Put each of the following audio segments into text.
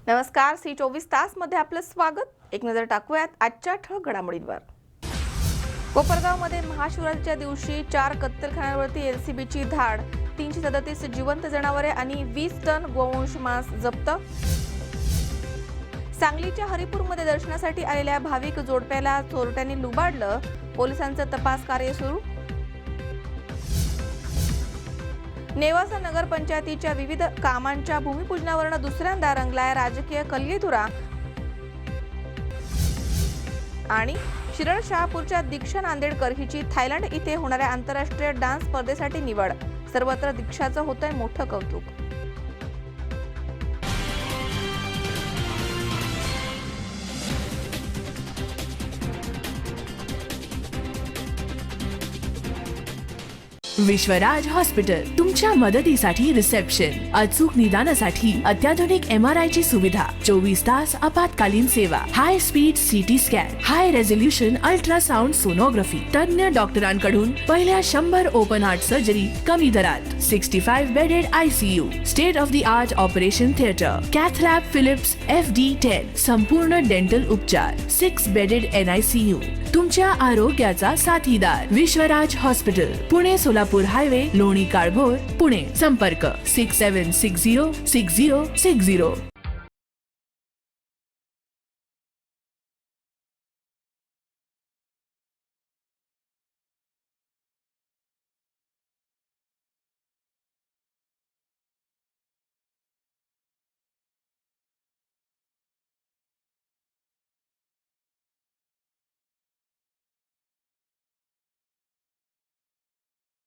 नमस्कार, सी 24 तास मध्ये आपलं स्वागत। एक नजर टाकूयात आजच्या ठळक घडामोडींवर। कोपरगावमध्ये महाशिवरात्रीच्या दिवशी 4 कत्तलखान्यांवरती एलसीबीची धाड, 337 जिवंत जनावरे आणि 20 टन गोवंश मांस जप्त। सांगलीच्या हरिपूरमध्ये दर्शनासाठी आलेल्या भाविक जोडप्याला चोरट्यांनी लुबाडलं, पोलिसांचं तपास कार्य सुरू। नेवासा नगर पंचायतीच्या विविध कामांच्या भूमिपूजनावरून दुसऱ्यांदा रंगलाय राजकीय कलगीतुरा। आणि शिरड शहापूरच्या दीक्षा नांदेडकर हिची थायलंड इथे होणाऱ्या आंतरराष्ट्रीय डान्स स्पर्धेसाठी निवड, सर्वत्र दीक्षाचं होतंय मोठं कौतुक। विश्वराज हॉस्पिटल तुमच्या मदतीसाठी रिसेप्शन, अचूक निदानासाठी अत्याधुनिक MRI ची सुविधा, 24 तास आपत्कालीन सेवा, high speed CT scan, high resolution ultrasound sonography, तज्ञ डॉक्टरांकडून पहिल्या 100 ओपन हार्ट सर्जरी कमी दरात, 65 bedded ICU, state of the art operation theatre, cath lab Philips FD10, संपूर्ण डेंटल उपचार, 6 बेडेड NICU, तुमच्या आरोग्याचा साथीदार विश्वराज हॉस्पिटल, पुणे सोलापूर हायवे, लोणी काळभोर, पुणे। संपर्क 67606060।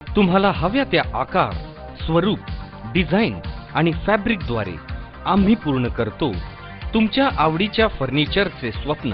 तुम्हाला हव्या त्या आकार, स्वरूप, डिझाईन आणि फॅब्रिकद्वारे आम्ही पूर्ण करतो तुमच्या आवडीच्या फर्निचरचे स्वप्न।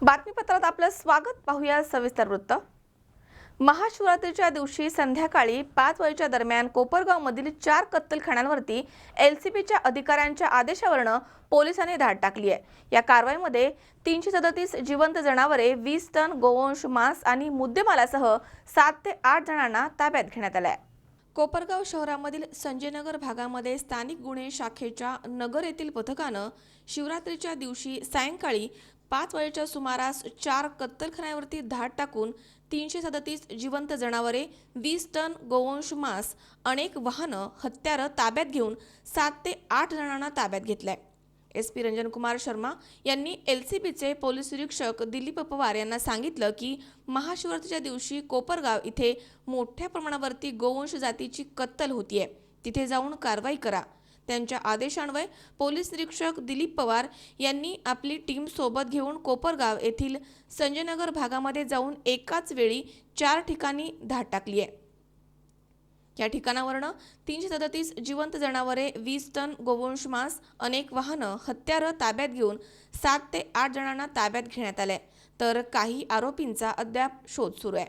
बातमीपत्रात आपलं स्वागत। पाहूया सविस्तर वृत्त। महाशिवरात्रीच्या दिवशी संध्याकाळी 5 वाजेच्या दरम्यान कोपरगावमधील 4 कत्तलखान्यांवरती एलसीबीच्या अधिकाऱ्यांच्या आदेशावरून पोलिसांनी धाड टाकली आहे। या कारवाईमध्ये 337 जिवंत जनावरे, 20 टन गोवंश मांस आणि मुद्देमालासह 7 ते 8 जणांना ताब्यात घेण्यात आले आहे। कोपरगाव शहरामधील संजयनगर भागामध्ये स्थानिक गुन्हे शाखेच्या नगर येथील पथकानं शिवरात्रीच्या दिवशी सायंकाळी 5 वाजेच्या सुमारास 4 कत्तलखान्यांवरती धाड टाकून 337 जिवंत जनावरे, 20 टन गोवंश मांस, अनेक वाहनं, हत्यारं ताब्यात घेऊन 7 ते 8 जणांना ताब्यात घेतलंय। SP रंजनकुमार शर्मा यांनी LCBचे पोलीस निरीक्षक दिलीप पवार यांना सांगितलं की महाशिवरात्रीच्या दिवशी कोपरगाव इथे मोठ्या प्रमाणावरती गोवंश जातीची कत्तल होतीये, तिथे जाऊन कारवाई करा। त्यांच्या आदेशान्वये पोलीस निरीक्षक दिलीप पवार यांनी आपली टीम सोबत घेऊन कोपरगाव येथील संजयनगर भागामध्ये जाऊन एकाच वेळी 4 ठिकाणी धाड टाकली आहे। या ठिकाणावरून 337 जिवंत जनावरे, 20 टन गोवंश मांस, अनेक वाहनं, हत्यारं ताब्यात घेऊन 7 ते 8 जणांना ताब्यात घेण्यात आले, तर काही आरोपींचा अद्याप शोध सुरू आहे।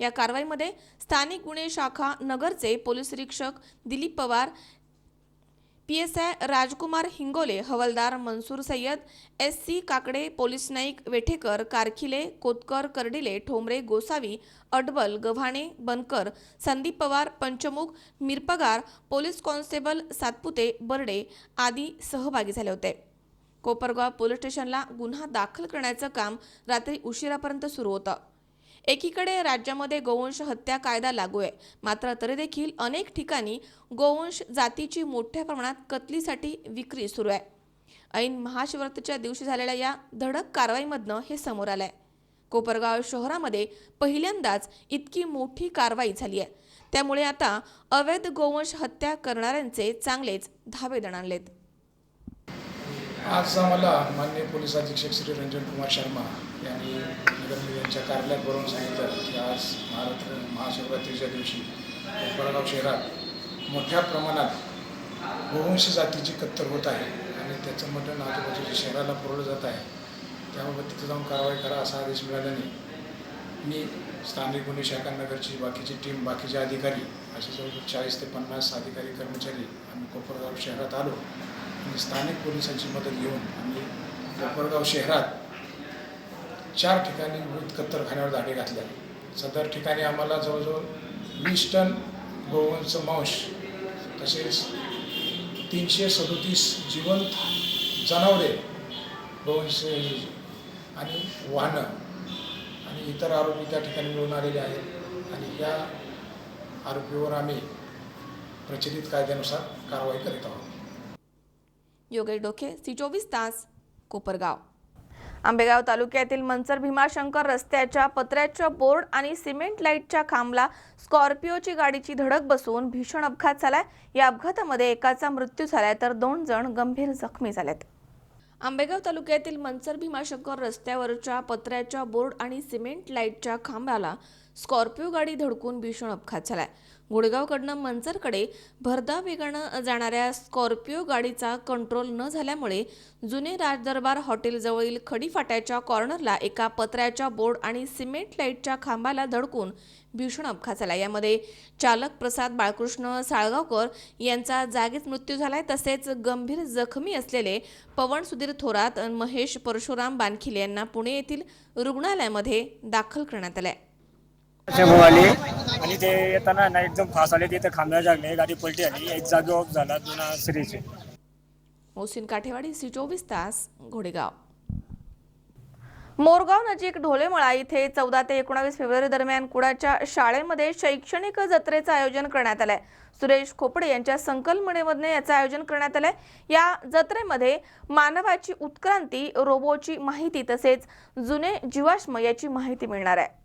या कारवाईमध्ये स्थानिक गुन्हे शाखा नगरचे पोलीस निरीक्षक दिलीप पवार, PSI राजकुमार हिंगोले, हवालदार मनसूर सय्यद, SC काकडे, पोलीस नाईक वेठेकर, कारखिले, कोतकर, कर्डिले, ठोंबरे, गोसावी, अडबल, गव्हाणे, बनकर, संदीप पवार, पंचमुख, मिरपगार, पोलीस कॉन्स्टेबल सातपुते, बर्डे आदी सहभागी झाले होते। कोपरगाव पोलीस स्टेशनला गुन्हा दाखल करण्याचं काम रात्री उशिरापर्यंत सुरू होतं। एकीकडे राज्यामध्ये गोवंश हत्या कायदा लागू आहे, मात्र तरी देखील अनेक ठिकाणी गोवंश जातीची मोठ्या प्रमाणात कत्तलीसाठी विक्री सुरू आहे। ऐन महाशिवरात्रीच्या दिवशी झालेल्या या धडक कारवाईमधनं हे समोर आलंय। कोपरगाव शहरामध्ये पहिल्यांदाच इतकी मोठी कारवाई झाली आहे. त्यामुळे आता अवैध गोवंश हत्या करणाऱ्यांचे चांगलेच धाबे दणाणलेत. आज आम्हाला माननीय पोलीस अधीक्षक श्री रंजन कुमार शर्मा यांनी निगम यांच्या कार्यालयात बोलावून सांगितलं की आज महाशिवरात्रीच्या दिवशी कोपरगाव शहरात मोठ्या प्रमाणात गोवंश जातीची कत्तल होत आहे आणि त्याचं मटण आजूबाजूच्या शहराला पुरवलं जात आहे. त्याबाबत तिथे जाऊन कारवाई करा असा आदेश मिळाल्याने मी स्थानिक गुन्हे शाखा नगरची बाकीची टीम, बाकीचे अधिकारी असे जवळजवळ 40 ते 50 अधिकारी कर्मचारी आम्ही कोपरगाव शहरात आलो आणि स्थानिक पोलिसांची मदत घेऊन आम्ही कोपरगाव शहरात 4 ठिकाणी विविध कत्तलखान्यावर धाडी घातल्या. सदर ठिकाणी आम्हाला जवळजवळ 20 टन गोवंश मांस तसेच 337 जिवंत जनावरे, गोवंश आणि वाहनं आणि इतर आरोपी त्या ठिकाणी मिळून आलेले आहेत आणि या आरोपीवर आम्ही प्रचलित कायद्यानुसार कारवाई करीत आहोत. योगेश डोके, C24 तास, कोपरगाव. आंबेगाव तालुक्यातील मंचर भीमाशंकर रस्त्याच्या पत्र्याच्या बोर्ड आणि सिमेंट लाईटच्या खांबला स्कॉर्पिओची गाडीची धडक बसून भीषण अपघात झालाय. या अपघातामध्ये एकाचा मृत्यू झालाय तर 2 जण गंभीर जखमी झालेत. आंबेगाव तालुक्यातील मंचर भीमाशंकर रस्त्यावरच्या पत्र्याच्या बोर्ड आणि सिमेंट लाईटच्या खांबाला स्कॉर्पिओ गाडी धडकून भीषण अपघात झालाय. गुडगावकडनं मंचरकडे भरधाव वेगानं जाणाऱ्या स्कॉर्पिओ गाडीचा कंट्रोल न झाल्यामुळे जुने राजदरबार हॉटेलजवळील खडी फाट्याच्या कॉर्नरला एका पत्र्याच्या बोर्ड आणि सिमेंट लाईटच्या खांबाला धडकून भीषण अपघात झाला. यामध्ये चालक प्रसाद बाळकृष्ण साळगावकर यांचा जागीच मृत्यू झालाय. तसेच गंभीर जखमी असलेले पवन सुधीर थोरात आणि महेश परशुराम बानखिले यांना पुणे येथील रुग्णालयामध्ये दाखल करण्यात आले. आली आणि ते येताना ना एकदम फास्ट आले. तिथे खांब्या जागले, गाडी पलटी आली, एक जागी ऑफ झाला, 2 सिरीचे. मोहसिन काठेवाडी, C24 तास, घोडेगाव. मोरगाव नजीक ढोलेमळा इथे 14 ते 19 फेब्रुवारी दरम्यान कुडाच्या शाळेमध्ये शैक्षणिक जत्रेचं आयोजन करण्यात आलंय. सुरेश खोपडे यांच्या संकल्पनेमधून याचं आयोजन करण्यात आलंय. या जत्रेमध्ये मानवाची उत्क्रांती, रोबोची माहिती तसेच जुने जीवाश्म याची माहिती मिळणार आहे.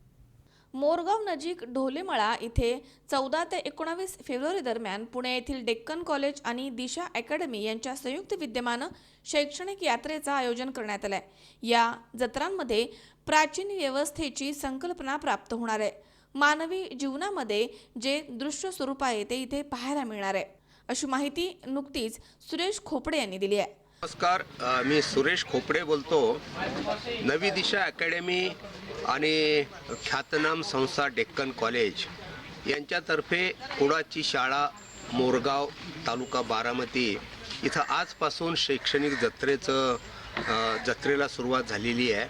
मोरगाव नजीक ढोलेमळा इथे 14 ते 19 फेब्रुवारी दरम्यान पुणे येथील डेक्कन कॉलेज आणि दिशा अकॅडमी यांच्या संयुक्त विद्यमानं शैक्षणिक यात्रेचं आयोजन करण्यात आलंय. या जत्रांमध्ये प्राचीन व्यवस्थेची संकल्पना प्राप्त होणार आहे. मानवी जीवनामध्ये जे दृश्य स्वरूप आहे ते इथे पाहायला मिळणार आहे, अशी माहिती नुकतीच सुरेश खोपडे यांनी दिली आहे. नमस्कार, मी सुरेश खोपडे बोलतो. नवी दिशा अकॅडमी आणि ख्यातनाम संस्था डेक्कन कॉलेज यांच्यातर्फे कुडाची शाळा मोरगाव तालुका बारामती इथं आजपासून शैक्षणिक जत्रेला सुरुवात झालेली आहे.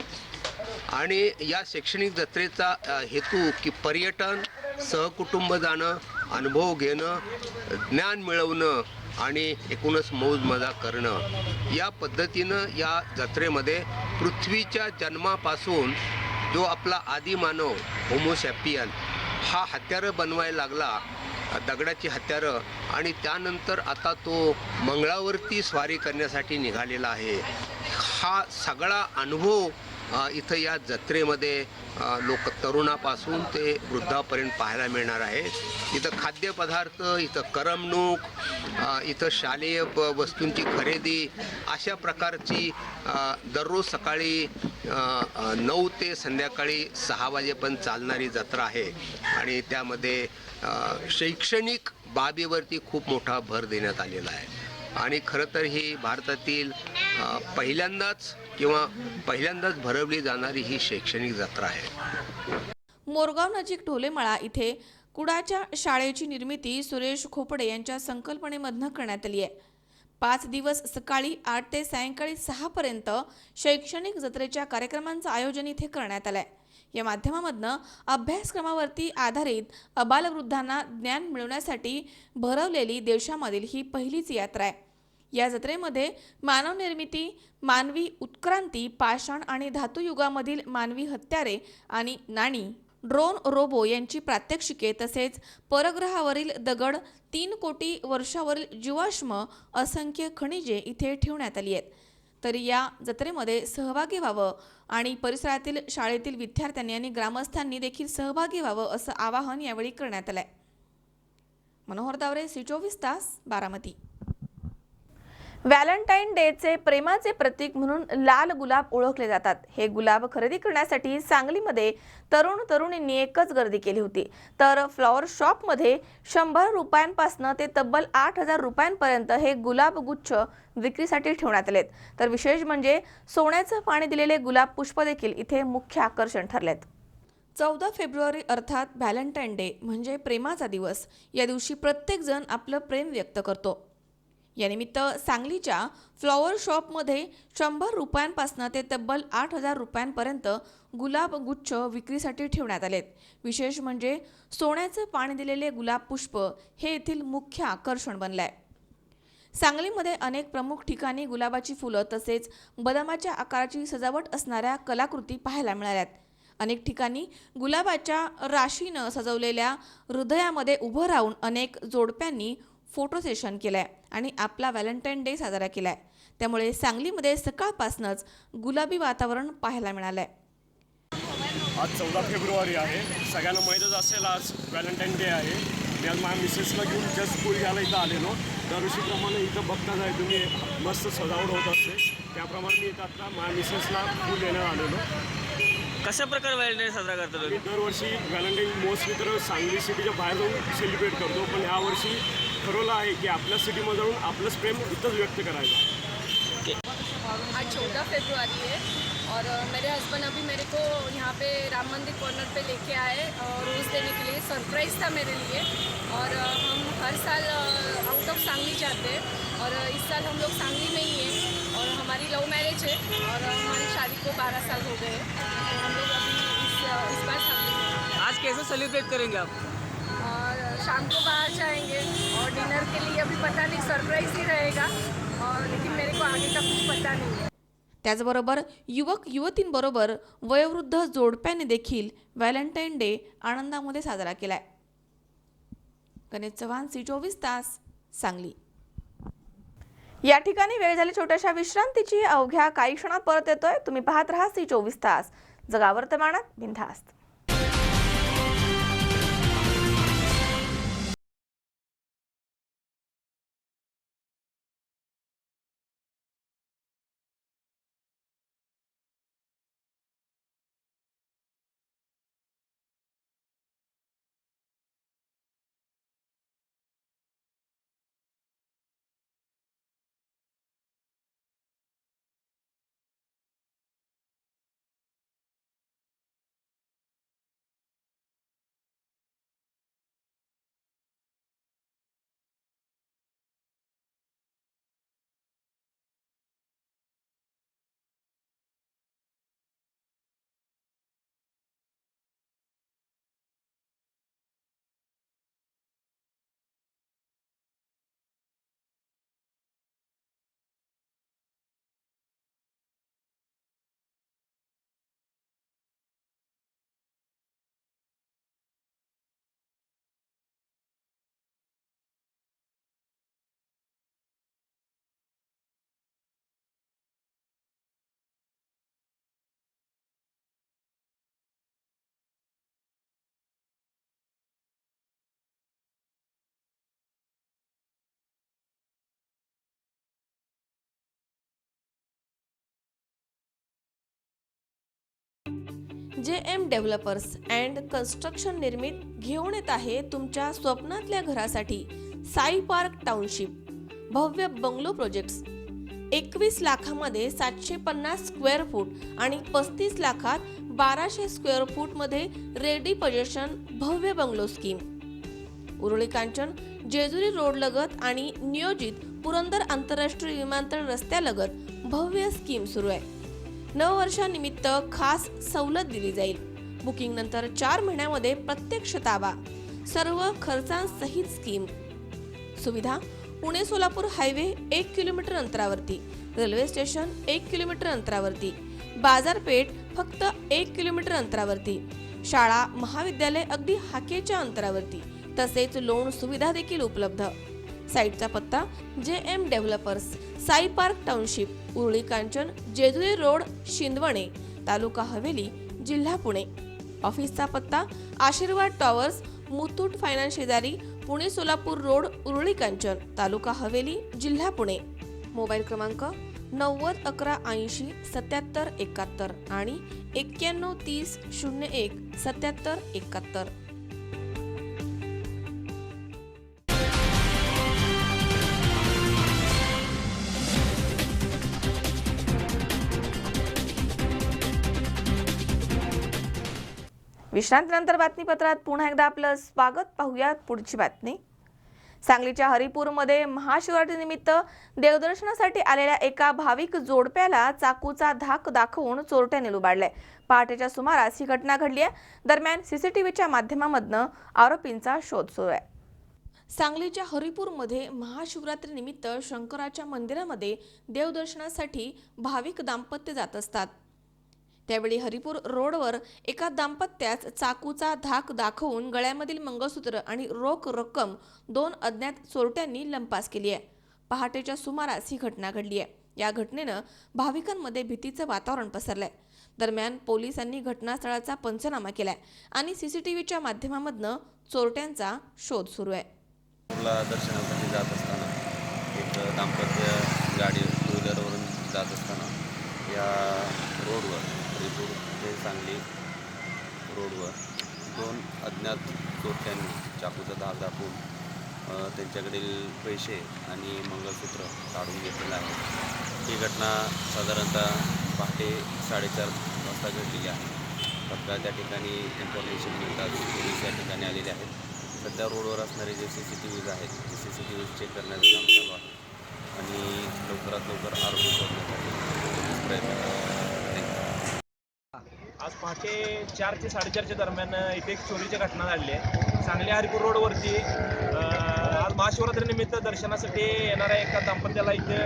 आणि या शैक्षणिक जत्रेचा हेतू की पर्यटन, सहकुटुंब जाणं, अनुभव घेणं, ज्ञान मिळवणं आणि एकूणच मौज मजा करणं. या पद्धतीनं या जत्रेमध्ये पृथ्वीच्या जन्मापासून जो आपला आदिमानव होमोसॅपियन हा हत्यारं बनवायला लागला, दगडाची हत्यारं, आणि त्यानंतर आता तो मंगळावरती स्वारी करण्यासाठी निघालेला आहे. हा सगळा अनुभव इथं या जत्रेमध्ये लोक तरुणापासून ते वृद्धापर्यंत पाहायला मिळणार आहे. इथं खाद्यपदार्थ, इथं करमणूक, इथं शालेय वस्तूंची खरेदी, अशा प्रकारची दररोज सकाळी 9 ते संध्याकाळी 6 वाजेपर्यंत चालणारी जत्रा आहे. आणि त्यामध्ये शैक्षणिक बाबीवरती खूप मोठा भर देण्यात आलेला आहे. आणि खरं तर ही भारतातील पहिल्यांदाच भरवली जाणारी ही शैक्षणिक जत्रा आहे. मोरगाव नजीक ढोलेमळा इथे कुडाच्या शाळेची निर्मिती सुरेश खोपडे यांच्या संकल्पनेमधून करण्यात आली आहे. 5 दिवस सकाळी 8 ते सायंकाळी 6 पर्यंत शैक्षणिक जत्रेच्या कार्यक्रमांचं आयोजन इथे करण्यात आलंय. या माध्यमामधनं अभ्यासक्रमावरती आधारित अबालवृद्धांना ज्ञान मिळवण्यासाठी भरवलेली देशामधील ही पहिलीच यात्रा आहे. या जत्रेमध्ये मानव निर्मिती, मानवी उत्क्रांती, पाषाण आणि धातुयुगामधील मानवी हत्यारे आणि नाणी, ड्रोन, रोबो यांची प्रात्यक्षिके तसेच परग्रहावरील दगड, 3 कोटी वर्षावरील जीवाश्म, असंख्य खनिजे इथे ठेवण्यात आली आहेत. तरी या जत्रेमध्ये सहभागी व्हावं आणि परिसरातील शाळेतील विद्यार्थ्यांनी आणि ग्रामस्थांनी देखील सहभागी व्हावं असं आवाहन यावेळी करण्यात आलंय. मनोहर दावरे, सी24 तास, बारामती. व्हॅलेंटाईन डेचे प्रेमाचे प्रतीक म्हणून लाल गुलाब ओळखले जातात. हे गुलाब खरेदी करण्यासाठी सांगलीमध्ये तरुण तरुणींनी एकच गर्दी केली होती. तर फ्लॉवर शॉपमध्ये 100 रुपयांपासून ते तब्बल 8,000 रुपयांपर्यंत हे गुलाब गुच्छ विक्रीसाठी ठेवण्यात आलेत. तर विशेष म्हणजे सोन्याचं पाणी दिलेले गुलाब पुष्प देखील इथे मुख्य आकर्षण ठरलेत. 14 फेब्रुवारी अर्थात व्हॅलेंटाईन डे म्हणजे प्रेमाचा दिवस. या दिवशी प्रत्येक जण आपलं प्रेम व्यक्त करतो. यानिमित्त सांगलीच्या फ्लॉवर शॉपमध्ये 100 रुपयांपासून ते तब्बल 8,000 रुपयांपर्यंत गुलाब गुच्छ विक्रीसाठी ठेवण्यात आलेत. विशेष म्हणजे सोन्याचं पाणी दिलेले गुलाब पुष्प हे येथील मुख्य आकर्षण बनलंय. सांगलीमध्ये अनेक प्रमुख ठिकाणी गुलाबाची फुलं तसेच बदामाच्या आकाराची सजावट असणाऱ्या कलाकृती पाहायला मिळाल्यात. अनेक ठिकाणी गुलाबाच्या राशीनं सजवलेल्या हृदयामध्ये उभं राहून अनेक जोडप्यांनी फोटो सेशन केलंय आणि आपला व्हॅलेंटाईन डे साजरा केलाय. त्यामुळे सांगलीमध्ये सकाळपासूनच गुलाबी वातावरण पाहायला मिळालंय. आज 14 फेब्रुवारी आहे. सगळ्यांना माहीतच असेल आज व्हॅलेंटाईन डे आहे. मी आज माझ्या मिसेसला घेऊन जस्ट फूल घ्यायला इथं आलेलो. दरवर्षीप्रमाणे इथं बघताच आहे तुम्ही मस्त सजावट होत असते. त्याप्रमाणे मी इथं आता माझ्या मिसेसला फूल देण्यात आलेलो. कशा प्रकारे व्हॅलेंटाईन साजरा करतो तुम्ही? दरवर्षी व्हॅलेंटाईन मोस्टली तर सांगली सिटीच्या बाहेर जाऊन सेलिब्रेट करतो. पण यावर्षी ठरवलं आहे की आपल्या सिटीमध्ये जाऊन आपलंच प्रेम इथंच व्यक्त करायचं. आज 14 फरवरी है और मेरे हस्बैंड अभी मेरे को यहाँ पे राम मंदिर कॉर्नर पे लेके आए रोज़ देने के लिए. सरप्राइज़ था मेरे लिए और हम हर साल आउट ऑफ सांगली जाते हैं और इस साल हम लोग सांगली में ही हैं और हमारी लव मैरिज है और हमारी शादी को 12 साल हो गए. हम लोग अभी इस बार सांगली में. आज कैसे सेलिब्रेट करेंगे आप? और शाम को बाहर जाएंगे और डिनर के लिए अभी पता नहीं, सरप्राइज़ ही रहेगा और लेकिन मेरे को आगे का कुछ पता नहीं है. त्याचबरोबर युवक युवतींबरोबर वयोवृद्ध जोडप्याने देखील व्हॅलेंटाईन डे आनंदामध्ये साजरा केलाय. गणेश चव्हाण, सी24 तास, सांगली. या ठिकाणी वेळ झाली छोट्याशा विश्रांतीची. अवघ्या काही क्षणात परत येतोय. तुम्ही पाहत राहा सी24 तास, जगा वर्तमानात बिनधास्त. JM डेव्हलपर्स अँड कन्स्ट्रक्शन निर्मित घेऊन येत आहे तुमच्या स्वप्नातल्या घरासाठी साई पार्क टाउनशिप भव्य बंगलो प्रोजेक्ट्स. 21 लाखामध्ये 750 स्क्वेअर फूट आणि 35 लाखात 1200 स्क्वेअर फूट मध्ये रेडी पोझिशन भव्य bungalow scheme. Uruli Kanchan Jejuri road लगत आणि नियोजित पुरंदर आंतरराष्ट्रीय विमानतळ रस्त्यालगत भव्य स्कीम सुरू आहे. नववर्षानिमित्त खास सवलत दिली जाईल. बुकिंग नंतर 4 महिन्यामध्ये प्रत्यक्ष ताबा. सर्व खर्चांसहित स्कीम. सुविधा पुणे सोलापूर हायवे 1 किलोमीटर अंतरावरती. रेल्वे स्टेशन 1 किलोमीटर अंतरावरती. बाजारपेठ फक्त 1 किलोमीटर अंतरावरती. शाळा महाविद्यालय अगदी हाकेच्या अंतरावरती. तसेच लोन सुविधा देखील उपलब्ध. साईटचा पत्ता JM developers, Sai park township, Uruli Kanchan, Jejuri road, Shindawane, taluka Haveli, जिल्हा पुणे. ऑफिसचा पत्ता आशीर्वाद टॉवर्स, मुथूट फायनान्स शेजारी, पुणे सोलापूर रोड, उरुळी कांचन, तालुका हवेली, जिल्हा पुणे. मोबाईल क्रमांक 90 11 80 77 71 आणि 91 30 01 77 71. विश्रांतीनंतर बातमीपत्रात पुन्हा एकदा आपलं स्वागत. पाहूयात पुढची बातमी. सांगलीच्या हरिपूरमध्ये महाशिवरात्रीनिमित्त देवदर्शनासाठी आलेल्या एका भाविक जोडप्याला चाकूचा धाक दाखवून चोरट्यांनी लुबाडले. पहाटेच्या सुमारास ही घटना घडली आहे. दरम्यान सीसीटीव्हीच्या माध्यमामधनं आरोपींचा शोध सुरू आहे. सांगलीच्या हरिपूरमध्ये महाशिवरात्रीनिमित्त शंकराच्या मंदिरामध्ये देवदर्शनासाठी भाविक दाम्पत्य जात असतात. त्यावेळी हरिपूर रोडवर एका दाम्पत्यास चाकूचा धाक दाखवून गळ्यामधील मंगळसूत्र आणि रोख रक्कम 2 अज्ञात चोरट्यांनी लंपास केली आहे. पहाटेच्या सुमारास ही घटना घडली आहे. या घटनेनं भाविकांमध्ये भीतीचं वातावरण पसरलंय. दरम्यान पोलिसांनी घटनास्थळाचा पंचनामा केलाय आणि सीसीटीव्हीच्या माध्यमामधनं चोरट्यांचा शोध सुरू आहे. दर्शनासाठी जात असताना एक दाम्पत्य गाडी टू व्हीलरवरून जात असताना या रोडवर हरिपूर ते सांगली रोडवर 2 अज्ञात चोरट्यांनी चाकूचा धाक दाखवून त्यांच्याकडील पैसे आणि मंगळसूत्र काढून घेतलेलं आहे. ही घटना साधारणतः पहाटे 4:30 वाजता घडलेली आहे. तत्काळ त्या ठिकाणी इन्फॉर्मेशन मिळतात पोलीस या ठिकाणी आलेले आहेत. सध्या रोडवर असणारे जे CCTVs आहेत ते CCTV चेक करण्याचं काम चालू आहे आणि लवकरात लवकर आरोपी शोधण्यासाठी प्रयत्न करतात. आज पहाटे 4 ते 4:30च्या दरम्यान इथे एक चोरीची घटना झाली आहे. सांगली हरिपूर रोडवरती आज महाशिवरात्रीनिमित्त दर्शनासाठी येणाऱ्या एका दाम्पत्याला इथे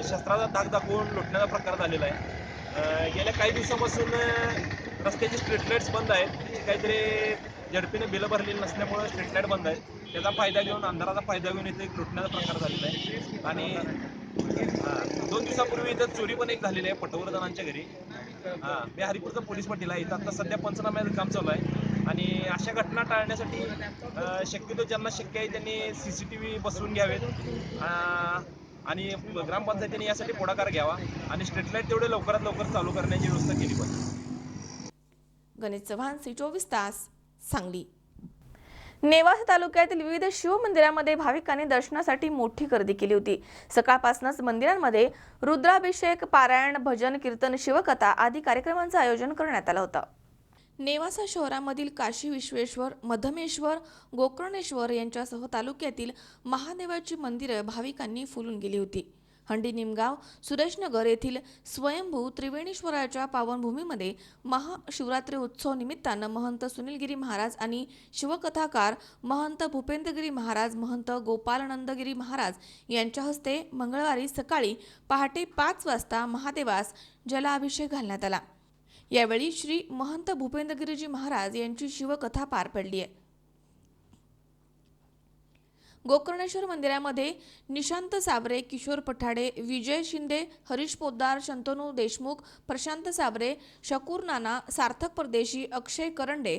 शस्त्राचा धाक दाखवून लुटण्याचा प्रकार झालेला आहे. गेल्या काही दिवसापासून रस्त्याचे स्ट्रीट लाईट्स बंद आहेत. काहीतरी झडपीने बिलं भरलेली नसल्यामुळे स्ट्रीट लाईट बंद आहेत. त्याचा फायदा घेऊन, अंधाराचा फायदा घेऊन इथे एक लुटण्याचा प्रकार झालेला आहे. आणि 2 दिवसापूर्वी इथं चोरी पण एक झालेली आहे पटवर्धनांच्या घरी. मी हरिपूरचा पोलीस पाटील आहे. इथं आता सध्या पंचनाम्याचं काम चालू आहे आणि अशा घटना टाळण्यासाठी शक्यतो ज्यांना शक्य आहे त्यांनी CCTV बसवून घ्यावेत आणि ग्रामपंचायतीने यासाठी पुढाकार घ्यावा आणि स्ट्रीट लाईट तेवढे लवकरात लवकर चालू करण्याची व्यवस्था केली पाहिजे. गणेश चव्हाण, C24 तास, सांगली. नेवासा तालुक्यातील विविध शिवमंदिरामध्ये भाविकांनी दर्शनासाठी मोठी गर्दी केली होती. सकाळपासूनच मंदिरांमध्ये रुद्राभिषेक, पारायण, भजन, कीर्तन, शिवकथा आदी कार्यक्रमांचं आयोजन करण्यात आलं होतं. नेवासा शहरामधील काशी विश्वेश्वर, मधमेश्वर, गोकर्णेश्वर यांच्यासह तालुक्यातील महादेवाची मंदिरं भाविकांनी फुलून गेली होती. हंडी निमगाव, सुरेशनगर येथील स्वयंभू त्रिवेणीश्वराच्या पावनभूमीमध्ये महाशिवरात्री उत्सव निमित्तानं महंत सुनीलगिरी महाराज आणि शिवकथाकार महंत भूपेंद्रगिरी महाराज, महंत गोपालनंदगिरी महाराज यांच्या हस्ते मंगळवारी सकाळी पहाटे 5 वाजता महादेवास जलाभिषेक घालण्यात आला. यावेळी श्री महंत भूपेंद्रगिरीजी महाराज यांची शिवकथा पार पडली आहे. गोकर्णेश्वर मंदिरामध्ये निशांत साबरे, किशोर पठाडे, विजय शिंदे, हरीश पोद्दार, शंतनू देशमुख, प्रशांत साबरे, शकूर नाना, सार्थक परदेशी, अक्षय करंडे,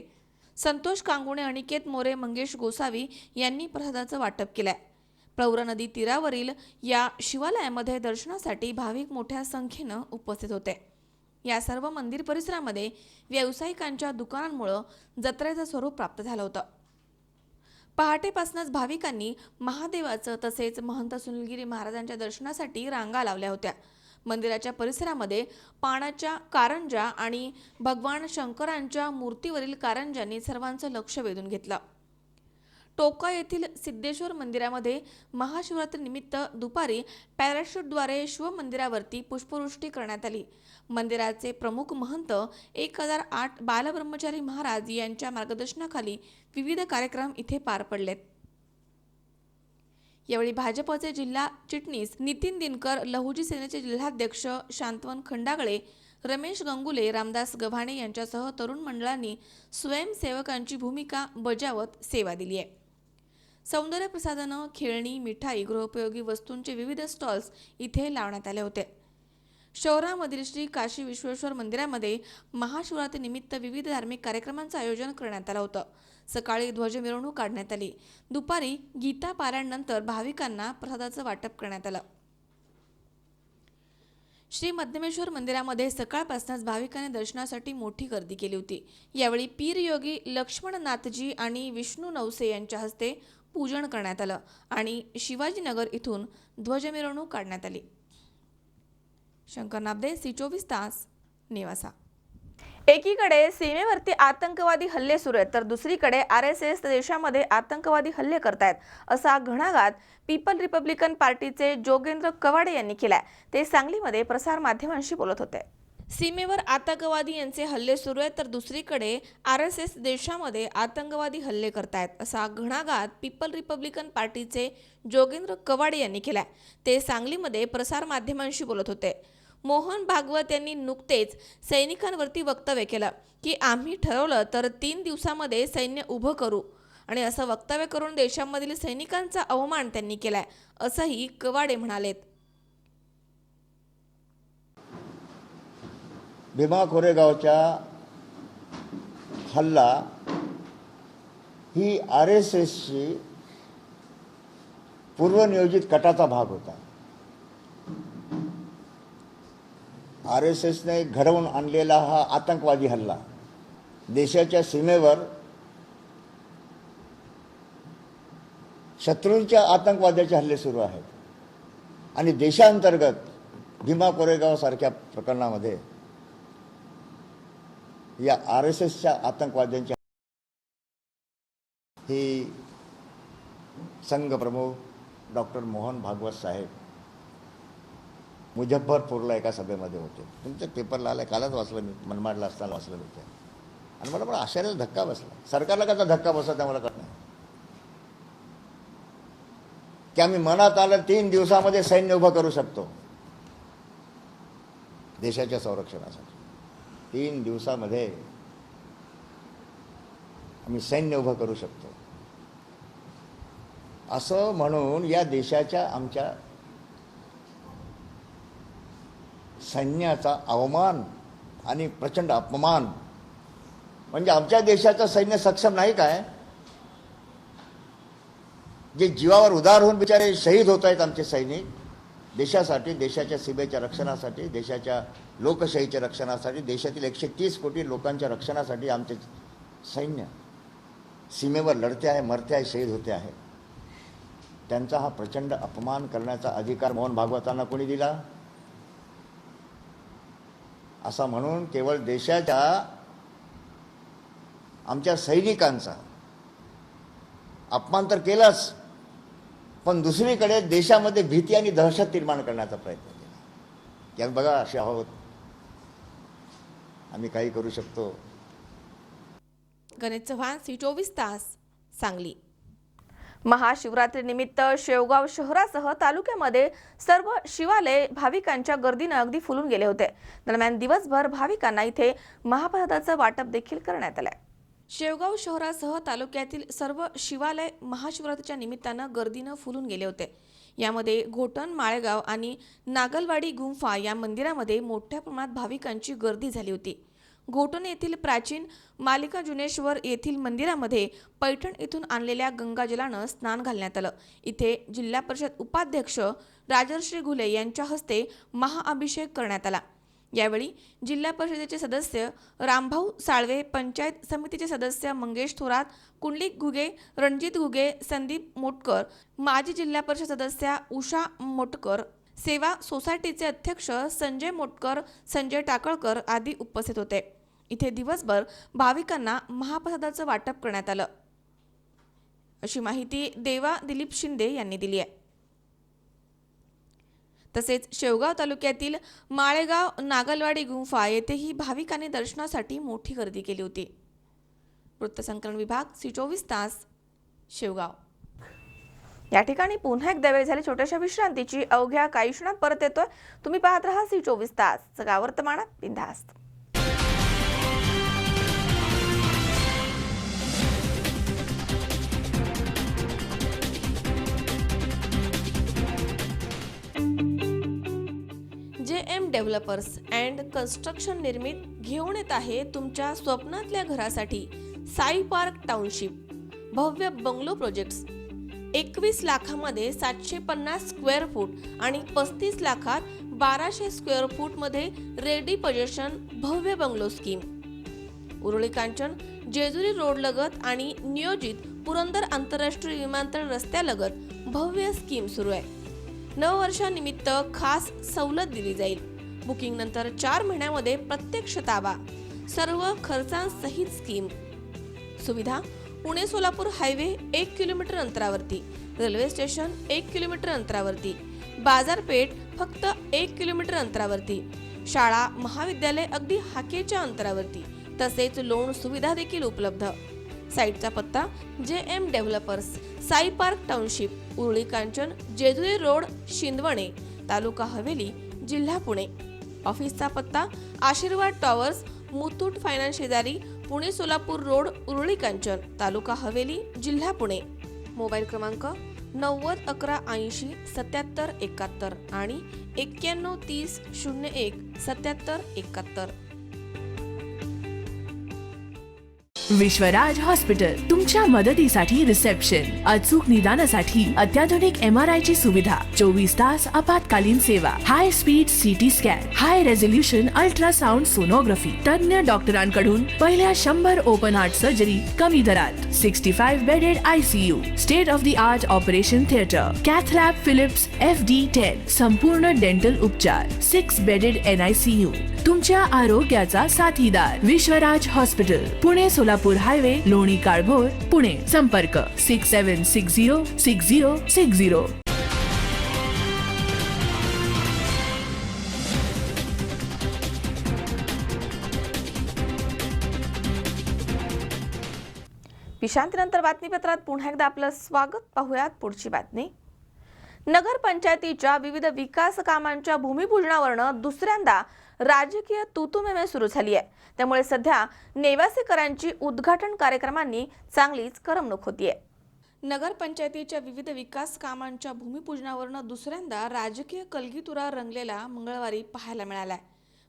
संतोष कांगुणे, अनिकेत मोरे, मंगेश गोसावी यांनी प्रसादाचं वाटप केलंय. प्रवरा नदी तीरावरील या शिवालयामध्ये दर्शनासाठी भाविक मोठ्या संख्येनं उपस्थित होते. या सर्व मंदिर परिसरामध्ये व्यावसायिकांच्या दुकानांमुळे जत्रेचं स्वरूप प्राप्त झालं होतं. पहाटेपासूनच भाविकांनी महादेवाचं तसेच महंत सुनीलगिरी महाराजांच्या दर्शनासाठी रांगा लावल्या होत्या. मंदिराच्या परिसरामध्ये पाण्याच्या कारंजा आणि भगवान शंकरांच्या मूर्तीवरील कारंजांनी सर्वांचं लक्ष वेधून घेतलं. टोका येथील सिद्धेश्वर मंदिरामध्ये महाशिवरात्रीनिमित्त दुपारी पॅराशूटद्वारे शिवमंदिरावरती पुष्पवृष्टी करण्यात आली. मंदिराचे प्रमुख महंत 1008 बालब्रह्मचारी महाराज यांच्या मार्गदर्शनाखाली विविध कार्यक्रम इथे पार पडलेत. यावेळी भाजपचे जिल्हा चिटणीस नितीन दिनकर, लहुजी सेनेचे जिल्हाध्यक्ष शांतवन खंडागळे, रमेश गंगुले, रामदास गव्हाणे यांच्यासह तरुण मंडळांनी स्वयंसेवकांची भूमिका बजावत सेवा दिली आहे. सौंदर्य प्रसाधनं, खेळणी, मिठाई, गृहोपयोगी वस्तूंचे विविध स्टॉल्स इथे लावण्यात आले होते. शहरामधील श्री काशी विश्वेश्वर मंदिरामध्ये महाशिवरात्रीनिमित्त विविध धार्मिक कार्यक्रमांचं आयोजन करण्यात आलं होतं. सकाळी ध्वज मिरवणूक काढण्यात आली. दुपारी गीता पारायणानंतर भाविकांना प्रसादाचं वाटप करण्यात आलं. श्री मध्यमेश्वर मंदिरामध्ये सकाळपासूनच भाविकांनी दर्शनासाठी मोठी गर्दी केली होती. यावेळी पीर योगी लक्ष्मणनाथजी आणि विष्णू नवसे यांच्या हस्ते पूजन करण्यात आलं आणि शिवाजीनगर इथून ध्वज मिरवणूक काढण्यात आली. शंकर नाबदे, सी24 तास, नेवासा. एकीकडे सीमेवरती आतंकवादी हल्ले सुरू आहेत तर दुसरीकडे RSS देशामध्ये आतंकवादी हल्ले करतायत असा घणाघात पीपल रिपब्लिकन पार्टीचे जोगेंद्र कवाडे यांनी केलाय. ते सांगलीमध्ये प्रसार माध्यमांशी बोलत होते. सीमेवर आतंकवादी यांचे हल्ले सुरू आहेत तर दुसरीकडे RSS देशामध्ये आतंकवादी हल्ले करतायत असा घणाघात पीपल रिपब्लिकन पार्टीचे जोगेंद्र कवाडे यांनी केलाय. ते सांगलीमध्ये प्रसार माध्यमांशी बोलत होते. मोहन भागवत यांनी नुकतेच सैनिकांवरती वक्तव्य केलं की आम्ही ठरवलं तर 3 दिवसामध्ये सैन्य उभं करू आणि असं वक्तव्य करून देशामधील सैनिकांचा अवमान त्यांनी केलाय असंही कवाडे म्हणालेत. भीमा कोरेगावच्या हल्ला ही RSSची पूर्वनियोजित कटाचा भाग होता. RSSने घडवून आणलेला हा आतंकवादी हल्ला देशाच्या सीमेवर शत्रूंच्या आतंकवाद्याचे हल्ले सुरू आहेत आणि देशांतर्गत भीमा कोरेगाव सारख्या प्रकरणामध्ये या RSSच्या आतंकवाद्यांच्या ही संघ प्रमुख डॉक्टर मोहन भागवत साहेब मुझफ्फरपूरला एका सभेमध्ये होते. तुमच्या पेपरला आलं, कालच वाचलं मी, मनमाडला असताना वाचलं होतं आणि मला आश्चर्याला धक्का बसला. सरकारला कसा धक्का बसला त्या मला कळत नाही की आम्ही मनात आलं 3 दिवसामध्ये सैन्य उभं करू शकतो देशाच्या संरक्षणासाठी. 3 दिवसामध्ये आम्ही सैन्य उभं करू शकतो असं म्हणून या देशाच्या आमच्या सैन्याचा अवमान आणि प्रचंड अपमान. म्हणजे आमच्या देशाचं सैन्य सक्षम नाही काय? जे जीवावर उदार होऊन बिचारे शहीद होत आहेत आमचे सैनिक देशासाठी, देशाच्या सीमेच्या रक्षणासाठी, देशाच्या लोकशाहीच्या रक्षणासाठी, देशातील 130 कोटी लोकांच्या रक्षणासाठी आमचे सैन्य सीमेवर लढते आहे, मरते आहे, शहीद होते आहे. त्यांचा हा प्रचंड अपमान करण्याचा अधिकार मोहन भागवतांना कोणी दिला? असा म्हणून केवळ देशाच्या आमच्या सैनिकांचा अपमान तर केलाच, पण दुसरीकडे देशामध्ये भीती आणि दहशत निर्माण करण्याचा प्रयत्न केला. की आम्ही बघा असे आहोत, आम्ही काही करू शकतो. गणेश चव्हाण, सी24 तास, सांगली. महाशिवरात्रीनिमित्त शेवगाव शहरासह तालुक्यामध्ये सर्व शिवालय भाविकांच्या गर्दीनं अगदी फुलून गेले होते. दरम्यान दिवसभर भाविकांना इथे महाप्रसादाचं वाटप देखील करण्यात आलंय. शेवगाव शहरासह तालुक्यातील सर्व शिवालय महाशिवरात्रीच्या निमित्तानं गर्दीनं फुलून गेले होते. यामध्ये घोटण, माळेगाव आणि नागलवाडी गुंफा या मंदिरामध्ये मोठ्या प्रमाणात भाविकांची गर्दी झाली होती. घोटण येथील प्राचीन मालिकार्जुनेश्वर येथील मंदिरामध्ये पैठण येथून आणलेल्या गंगाजलानं स्नान घालण्यात आलं. इथे जिल्हा परिषद उपाध्यक्ष राजर्षी घुले यांच्या हस्ते महाअभिषेक करण्यात आला. यावेळी जिल्हा परिषदेचे सदस्य रामभाऊ साळवे, पंचायत समितीचे सदस्य मंगेश थोरात, कुंडलिक घुगे, रणजित घुगे, संदीप मोटकर, माजी जिल्हा परिषद सदस्या उषा मोटकर, सेवा सोसायटीचे अध्यक्ष संजय मोटकर, संजय टाकळकर आदी उपस्थित होते. इथे दिवसभर भाविकांना महाप्रसादाचं वाटप करण्यात आलं अशी माहिती देवा दिलीप शिंदे यांनी दिली आहे. तसेच शेवगाव तालुक्यातील माळेगाव, नागलवाडी गुंफा येथेही भाविकांनी दर्शनासाठी मोठी गर्दी केली होती. वृत्तसंकलन विभाग, सी24 तास, शेवगाव. या ठिकाणी पुन्हा एकदा वेळ झाली छोट्याशा विश्रांतीची. अवघ्या काही क्षणात परत येतोय. तुम्ही पाहत रहा सी24 तास, सगळ्या वर्तमानात बिनधास्त. JM डेव्हलपर्स अँड कन्स्ट्रक्शन निर्मित घेऊन येत आहे तुमच्या स्वप्नातल्या घरासाठी साई पार्क टाउनशिप भव्य बंगलो प्रोजेक्ट्स. 21 लाखामध्ये 750 स्क्वेअर फूट आणि 35 लाखात 1200 स्क्वेअर फूट मध्ये रेडी पोझिशन भव्य bungalow scheme. Uruli Kanchan Jejuri road लगत आणि नियोजित पुरंदर आंतरराष्ट्रीय विमानतळ रस्त्यालगत भव्य स्कीम सुरू आहे. नववर्षानिमित्त खास सवलत दिली जाईल. बुकिंग नंतर 4 महिन्यामध्ये प्रत्यक्ष ताबा. सर्व खर्चांसहित स्कीम. सुविधा पुणे सोलापूर हायवे 1 किलोमीटर अंतरावरती. रेल्वे स्टेशन 1 किलोमीटर अंतरावरती. बाजारपेठ फक्त 1 किलोमीटर अंतरावरती. शाळा महाविद्यालय अगदी हाकेच्या अंतरावरती. तसेच लोन सुविधा देखील उपलब्ध. साईटचा पत्ता JM developers Sai park township Uruli Kanchan Jejuri road Shindawane taluka Haveli जिल्हा पुणे. ऑफिसचा पत्ता आशीर्वाद टॉवर्स मुथूट फायनान्स शेजारी पुणे सोलापूर रोड उरुळी कांचन तालुका हवेली जिल्हा पुणे. मोबाईल क्रमांक 90 11 80 77 71 आणि 91 30 01 77 71. विश्वराज हॉस्पिटल तुमच्या मदतीसाठी रिसेप्शन. अचूक निदानासाठी अत्याधुनिक MRI ची सुविधा. 24 तास आपत्कालीन सेवा. High speed CT scan. High resolution ultrasound sonography. तज्ञ डॉक्टरांकडून पहिल्या 100 ओपन हार्ट सर्जरी कमी दरात. 65 bedded ICU. State of the art operation theatre. Cath lab Philips FD10. संपूर्ण डेंटल उपचार. 6 बेडेड NICU. तुमच्या आरोग्याचा साथीदार विश्वराज हॉस्पिटल पुणे सोलापूर हायवे लोणी काळभोर पुणे. संपर्क 6760 6060. विश्रांतीनंतर बातमीपत्रात पुन्हा एकदा आपलं स्वागत. पाहूयात पुढची बातमी. नगरपंचायतीच्या विविध विकास कामांच्या भूमिपूजनावरनं दुसऱ्यांदा राजकीय तूतुमेमे सुरू झाली आहे. त्यामुळे सध्या नेवासेकरांची उद्घाटन कार्यक्रमांनी चांगलीच करमणूक होतीये. नगरपंचायतीच्या विविध विकास कामांच्या भूमिपूजनावरनं दुसऱ्यांदा राजकीय कलगीतुरा रंगलेला मंगळवारी पाहायला मिळालाय.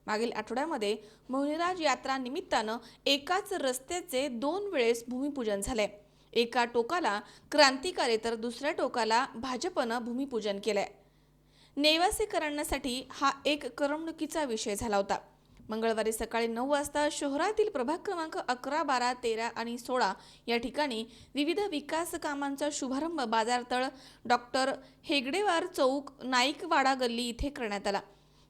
मागील आठवड्यामध्ये मोहनीराज यात्रा निमित्तानं एकाच रस्त्याचे 2 वेळेस भूमिपूजन झाले. एका टोकाला क्रांतिकारी तर दुसऱ्या टोकाला भाजपनं भूमिपूजन केलंय. नेवासेकरांसाठी हा एक करमणुकीचा विषय झाला होता. मंगळवारी सकाळी 9 वाजता शहरातील प्रभाग क्रमांक 11, 12, 13 आणि 16 या ठिकाणी विविध विकास कामांचा शुभारंभ बाजारतळ, डॉक्टर हेगडेवार चौक, नाईकवाडा गल्ली इथे करण्यात आला.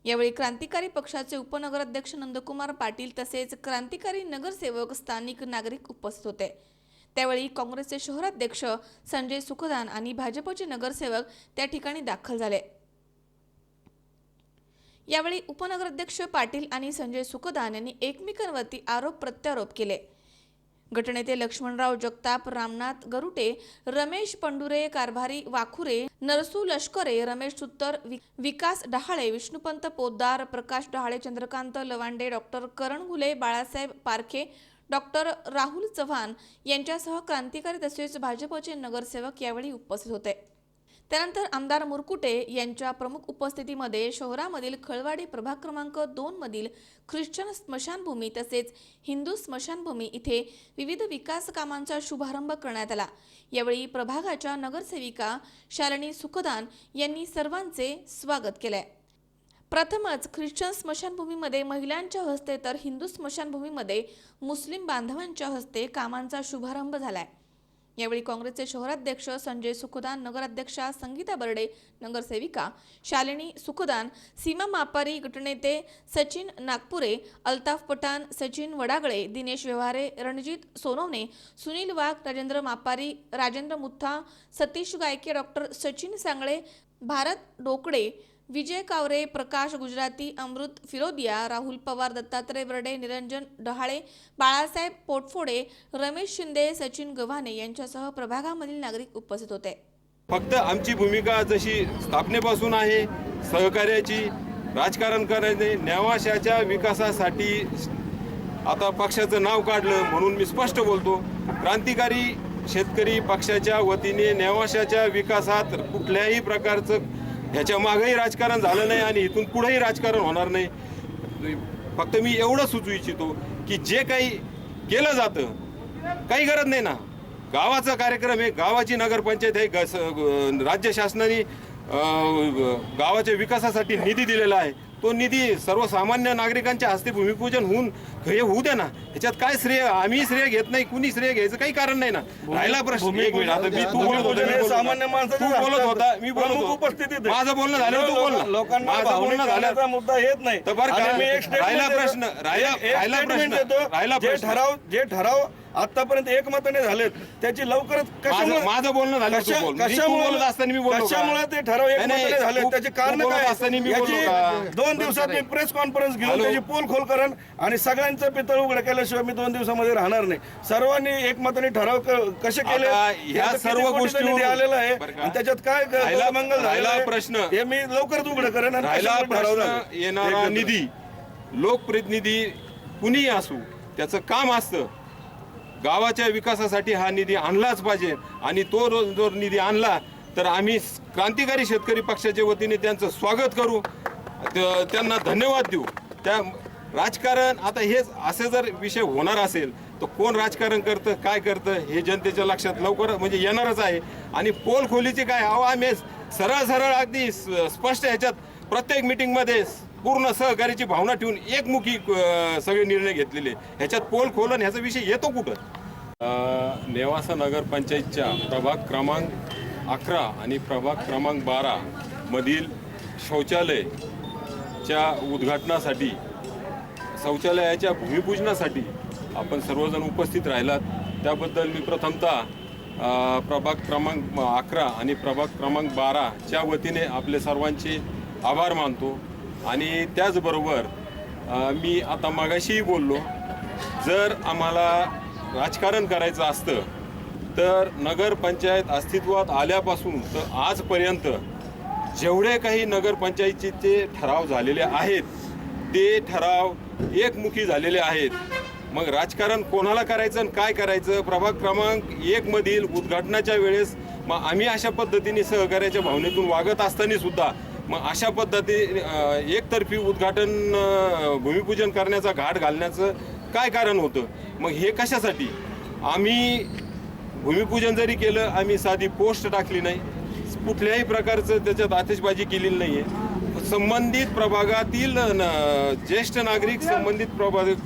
यावेळी क्रांतिकारी पक्षाचे उपनगराध्यक्ष नंदकुमार पाटील तसेच क्रांतिकारी नगरसेवक, स्थानिक नागरिक उपस्थित होते. त्यावेळी काँग्रेसचे शहराध्यक्ष संजय सुखदान आणि भाजपचे नगरसेवक त्या ठिकाणी दाखल झाले. यावेळी उपनगराध्यक्ष पाटील आणि संजय सुखदान यांनी एकमेकांवरती आरोप प्रत्यारोप केले. गटनेते लक्ष्मणराव जगताप, रामनाथ गरुटे, रमेश पंडुरे, कारभारी वाखुरे, नरसू लष्करे, रमेश सुत्तर, विकास डहाळे, विष्णुपंत पोद्दार, प्रकाश डहाळे, चंद्रकांत लवांडे, डॉक्टर करण घुले, बाळासाहेब पारखे, डॉक्टर राहुल चव्हाण यांच्यासह क्रांतिकारी तसेच भाजपचे नगरसेवक यावेळी उपस्थित होते. त्यानंतर आमदार मुरकुटे यांच्या प्रमुख उपस्थितीमध्ये शहरामधील खळवाडी प्रभाग क्रमांक 2 मधील ख्रिश्चन स्मशानभूमी तसेच हिंदू स्मशानभूमी इथे विविध विकास कामांचा शुभारंभ करण्यात आला. यावेळी प्रभागाच्या नगरसेविका शालिनी सुखदान यांनी सर्वांचे स्वागत केले. प्रथमच ख्रिश्चन स्मशानभूमीमध्ये महिलांच्या हस्ते तर हिंदू स्मशानभूमीमध्ये मुस्लिम बांधवांच्या हस्ते कामांचा शुभारंभ झालाय. यावेळी काँग्रेसचे शहराध्यक्ष संजय सुखदान, नगराध्यक्षा संगीता बर्डे, नगरसेविका शालिनी सुखदान, सीमा मापारी, गटनेते सचिन नागपुरे, अल्ताफ पठाण, सचिन वडागळे, दिनेश व्यवहारे, रणजित सोनवणे, सुनील वाघ, राजेंद्र मापारी, राजेंद्र मुथा, सतीश गायके, डॉक्टर सचिन सांगळे, भारत डोकडे, विजय कावरे, प्रकाश गुजराती, अमृत फिरोदिया, राहुल पवार, दत्तात्रय बर्डे, निरंजन डहाळे, बाळासाहेब पोटफोडे, रमेश शिंदे, सचिन गव्हाणे यांच्यासह प्रभागामधील नागरिक उपस्थित होते. फक्त आमची भूमिका जशी स्थापनेपासून आहे, सहकार्याची, राजकारण करणे, नेवाशाच्या विकासासाठी आता पक्षाचं नाव काढलं म्हणून मी स्पष्ट बोलतो. क्रांतिकारी शेतकरी पक्षाच्या वतीने नेवाशाच्या विकासात कुठल्याही प्रकारचं ह्याच्या मागेही राजकारण झालं नाही आणि इथून पुढेही राजकारण होणार नाही. फक्त मी एवढं सुचवू इच्छितो की जे काही केलं जातं काही गरज नाही ना. गावाचा कार्यक्रम आहे, गावाची नगरपंचायत आहे, राज्य शासनाने गावाच्या विकासासाठी निधी दिलेला आहे. तो निधी सर्वसामान्य नागरिकांच्या हस्ते भूमिपूजन हे होऊ द्या ना. ह्याच्यात काय श्रेय आम्ही श्रेय घेत नाही, कुणी श्रेय घ्यायचं काही कारण नाही ना. राहिला प्रश्न एक मिनिट, आता तू बोलत होता, सामान्य माणसाचं तू बोलत होता, मी बोलत प्रमुख होतो, उपस्थितीत आहे. माझं बोलणं झालं, तू बोल. लोकांना माझं भावनिक बोलणं झालं करण्याचा मुद्दा येत नाही. तर बरं आणि का, मी एक statement राहिला देतो. प्रश्न, राहिला statement प्रश्न, देतो. राहिला प्रश्न. जे ठराव आतापर्यंत एकमताने झालेत त्याची लवकरच माझं बोलणं झालं, तू बोल. तू बोलत असताना मी बोललो का? कशामुळे ते ठराव नाही, एकमताने झाले तू- त्याचे तू कारण बोलत काय असताना मी बोललो याची का? 2 दिवसात मी प्रेस कॉन्फरन्स घेऊन हॅलो. त्याची पोल खोल करेन आणि सगळ्यांचं पितळ उघड केल्याशिवाय मी 2 दिवसामध्ये राहणार नाही. सर्वांनी एकमताने ठराव कसे केले आता याचं ह्या किती सर्व कोटीचा गोष्टी निधी आलेला आहे बरं का? आणि त्याच्यात काय राहिला- मंगल राहिला झालेलं आहे, प्रश्न. हे मी लवकरच उघड करेन आणि राहिला कशामुळे ठराव प्रश्न झाले. येणारा एकत्र. निधी लोकप्रतिनिधी कुणीही असू त्याचं काम असतं गावाच्या विकासासाठी हा निधी आणलाच पाहिजे. आणि तो जो निधी आणला तर आम्ही क्रांतिकारी शेतकरी पक्षाच्या वतीने त्यांचं स्वागत करू, त्यांना धन्यवाद देऊ. त्या राजकारण आता हेच असे जर विषय होणार असेल तर कोण राजकारण करतं काय करतं हे जनतेच्या लक्षात लवकर म्हणजे येणारच आहे. आणि पोल खोलीची काय आम्ही सरळ अगदी स्पष्ट ह्याच्यात प्रत्येक मीटिंगमध्ये पूर्ण सहकार्याची भावना ठेवून एकमुखी सगळे निर्णय घेतलेले. ह्याच्यात पोल खोलन ह्याचा विषय येतो कुठं? नेवासा नगरपंचायतच्या प्रभाग क्रमांक 11 आणि प्रभाग क्रमांक 12 मधील शौचालयाच्या उद्घाटनासाठी शौचालयाच्या भूमिपूजनासाठी आपण सर्वजण उपस्थित राहिलात त्याबद्दल मी प्रथमतः प्रभाग क्रमांक 11 आणि प्रभाग क्रमांक 12च्या वतीने आपले सर्वांचे आभार मानतो. आणि त्याचबरोबर मी आता मागाशीही बोललो, जर आम्हाला राजकारण करायचं असतं तर नगरपंचायत अस्तित्वात आल्यापासून तर आजपर्यंत जेवढे काही नगरपंचायतीचे ठराव झालेले आहेत ते ठराव एकमुखी झालेले आहेत. मग राजकारण कोणाला करायचं आणि काय करायचं? प्रभाग क्रमांक 1 मधील उद्घाटनाच्या वेळेस मग आम्ही अशा पद्धतीने सहकार्याच्या भावनेतून वागत असताना सुद्धा मग अशा पद्धतीने एकतर्फी उद्घाटन भूमिपूजन करण्याचा घाट घालण्याचं काय कारण होतं? मग हे कशासाठी? आम्ही भूमिपूजन जरी केलं, आम्ही साधी पोस्ट टाकली नाही, कुठल्याही प्रकारचं त्याच्यात आतिषबाजी केलेली नाही आहे. संबंधित प्रभागातील ज्येष्ठ नागरिक संबंधित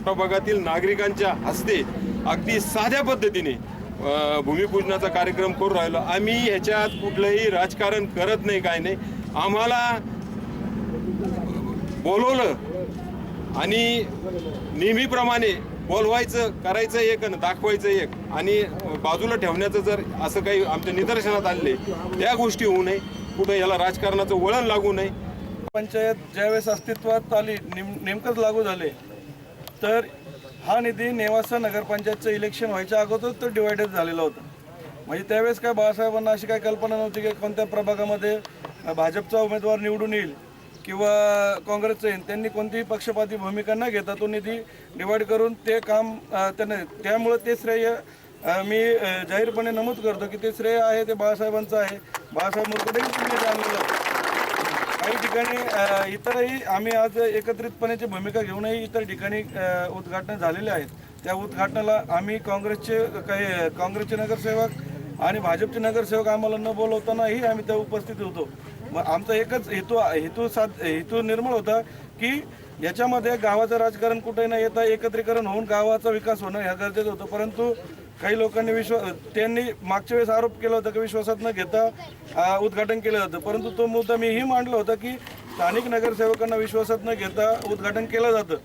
प्रभागातील नागरिकांच्या हस्ते अगदी साध्या पद्धतीने भूमिपूजनाचा कार्यक्रम करून राहिलो. आम्ही ह्याच्यात कुठलंही राजकारण करत नाही, काय नाही. आम्हाला बोलवलं आणि नेहमीप्रमाणे बोलवायचं, करायचं एक आणि दाखवायचं एक आणि बाजूला ठेवण्याचं जर असं काही आमच्या निदर्शनात आले त्या गोष्टी होऊ नये, कुठं याला राजकारणाचं वळण लागू नये. पंचायत ज्यावेळेस अस्तित्वात आली नेमकंच लागू झाले तर हा निधी नेवासा नगरपंचायतचं इलेक्शन व्हायच्या अगोदर तर डिवायडेड झालेला होता. म्हणजे त्यावेळेस काय बाळासाहेबांना अशी काय कल्पना नव्हती की कोणत्या प्रभागामध्ये भाजपचा उमेदवार निवडून येईल किंवा काँग्रेसचं येईल. त्यांनी कोणतीही पक्षपाती भूमिका न घेता तो निधी डिवाईड करून ते काम त्यामुळं ते श्रेय मी जाहीरपणे नमूद करतो की ते श्रेय आहे ते बाळासाहेबांचं आहे. बाळासाहेब मुरकुटेंनी निधी आणलेलं आहे. काही ठिकाणी इतरही आम्ही आज एकत्रितपणेची भूमिका घेऊनही इतर ठिकाणी उद्घाटन झालेले आहेत. त्या उद्घाटनाला आम्ही काँग्रेसचे नगरसेवक आणि भाजपचे नगरसेवक आम्हाला न बोलवतानाही आम्ही त्या उपस्थित होतो. मग आमचा एकच हेतू निर्मळ होता की याच्यामध्ये गावाचं राजकारण कुठेही न येता एकत्रीकरण होऊन गावाचा विकास होणं ह्या गरजेचं होतं. परंतु काही लोकांनी त्यांनी मागच्या वेळेस आरोप केला होता की विश्वासात न घेता उद्घाटन केलं जातं. परंतु तो मुद्दा मीही मांडला होता की स्थानिक नगरसेवकांना विश्वासात न घेता उद्घाटन केलं जातं.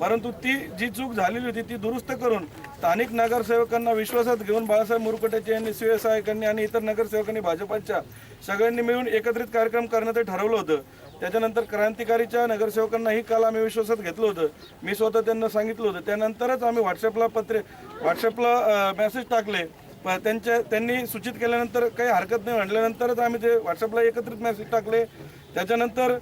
परंतु ती जी चूक झालेली होती ती दुरुस्त करून स्थानिक नगरसेवकांना विश्वासात घेऊन बाळासाहेब मुरकुटे यांनी शिवसहायकांनी आणि इतर नगरसेवकांनी भाजपच्या सगळ्यांनी मिळून एकत्रित कार्यक्रम करण्याचं ठरवलं होतं. त्याच्यानंतर क्रांतिकारीच्या नगरसेवकांनाही काल आम्ही विश्वासात घेतलं होतं. मी स्वतः त्यांना सांगितलं होतं. त्यानंतरच आम्ही व्हॉट्सअपला मेसेज टाकले. त्यांनी सूचित केल्यानंतर काही हरकत नाही म्हटल्यानंतरच आम्ही ते व्हॉट्सअपला एकत्रित मेसेज टाकले. त्याच्यानंतर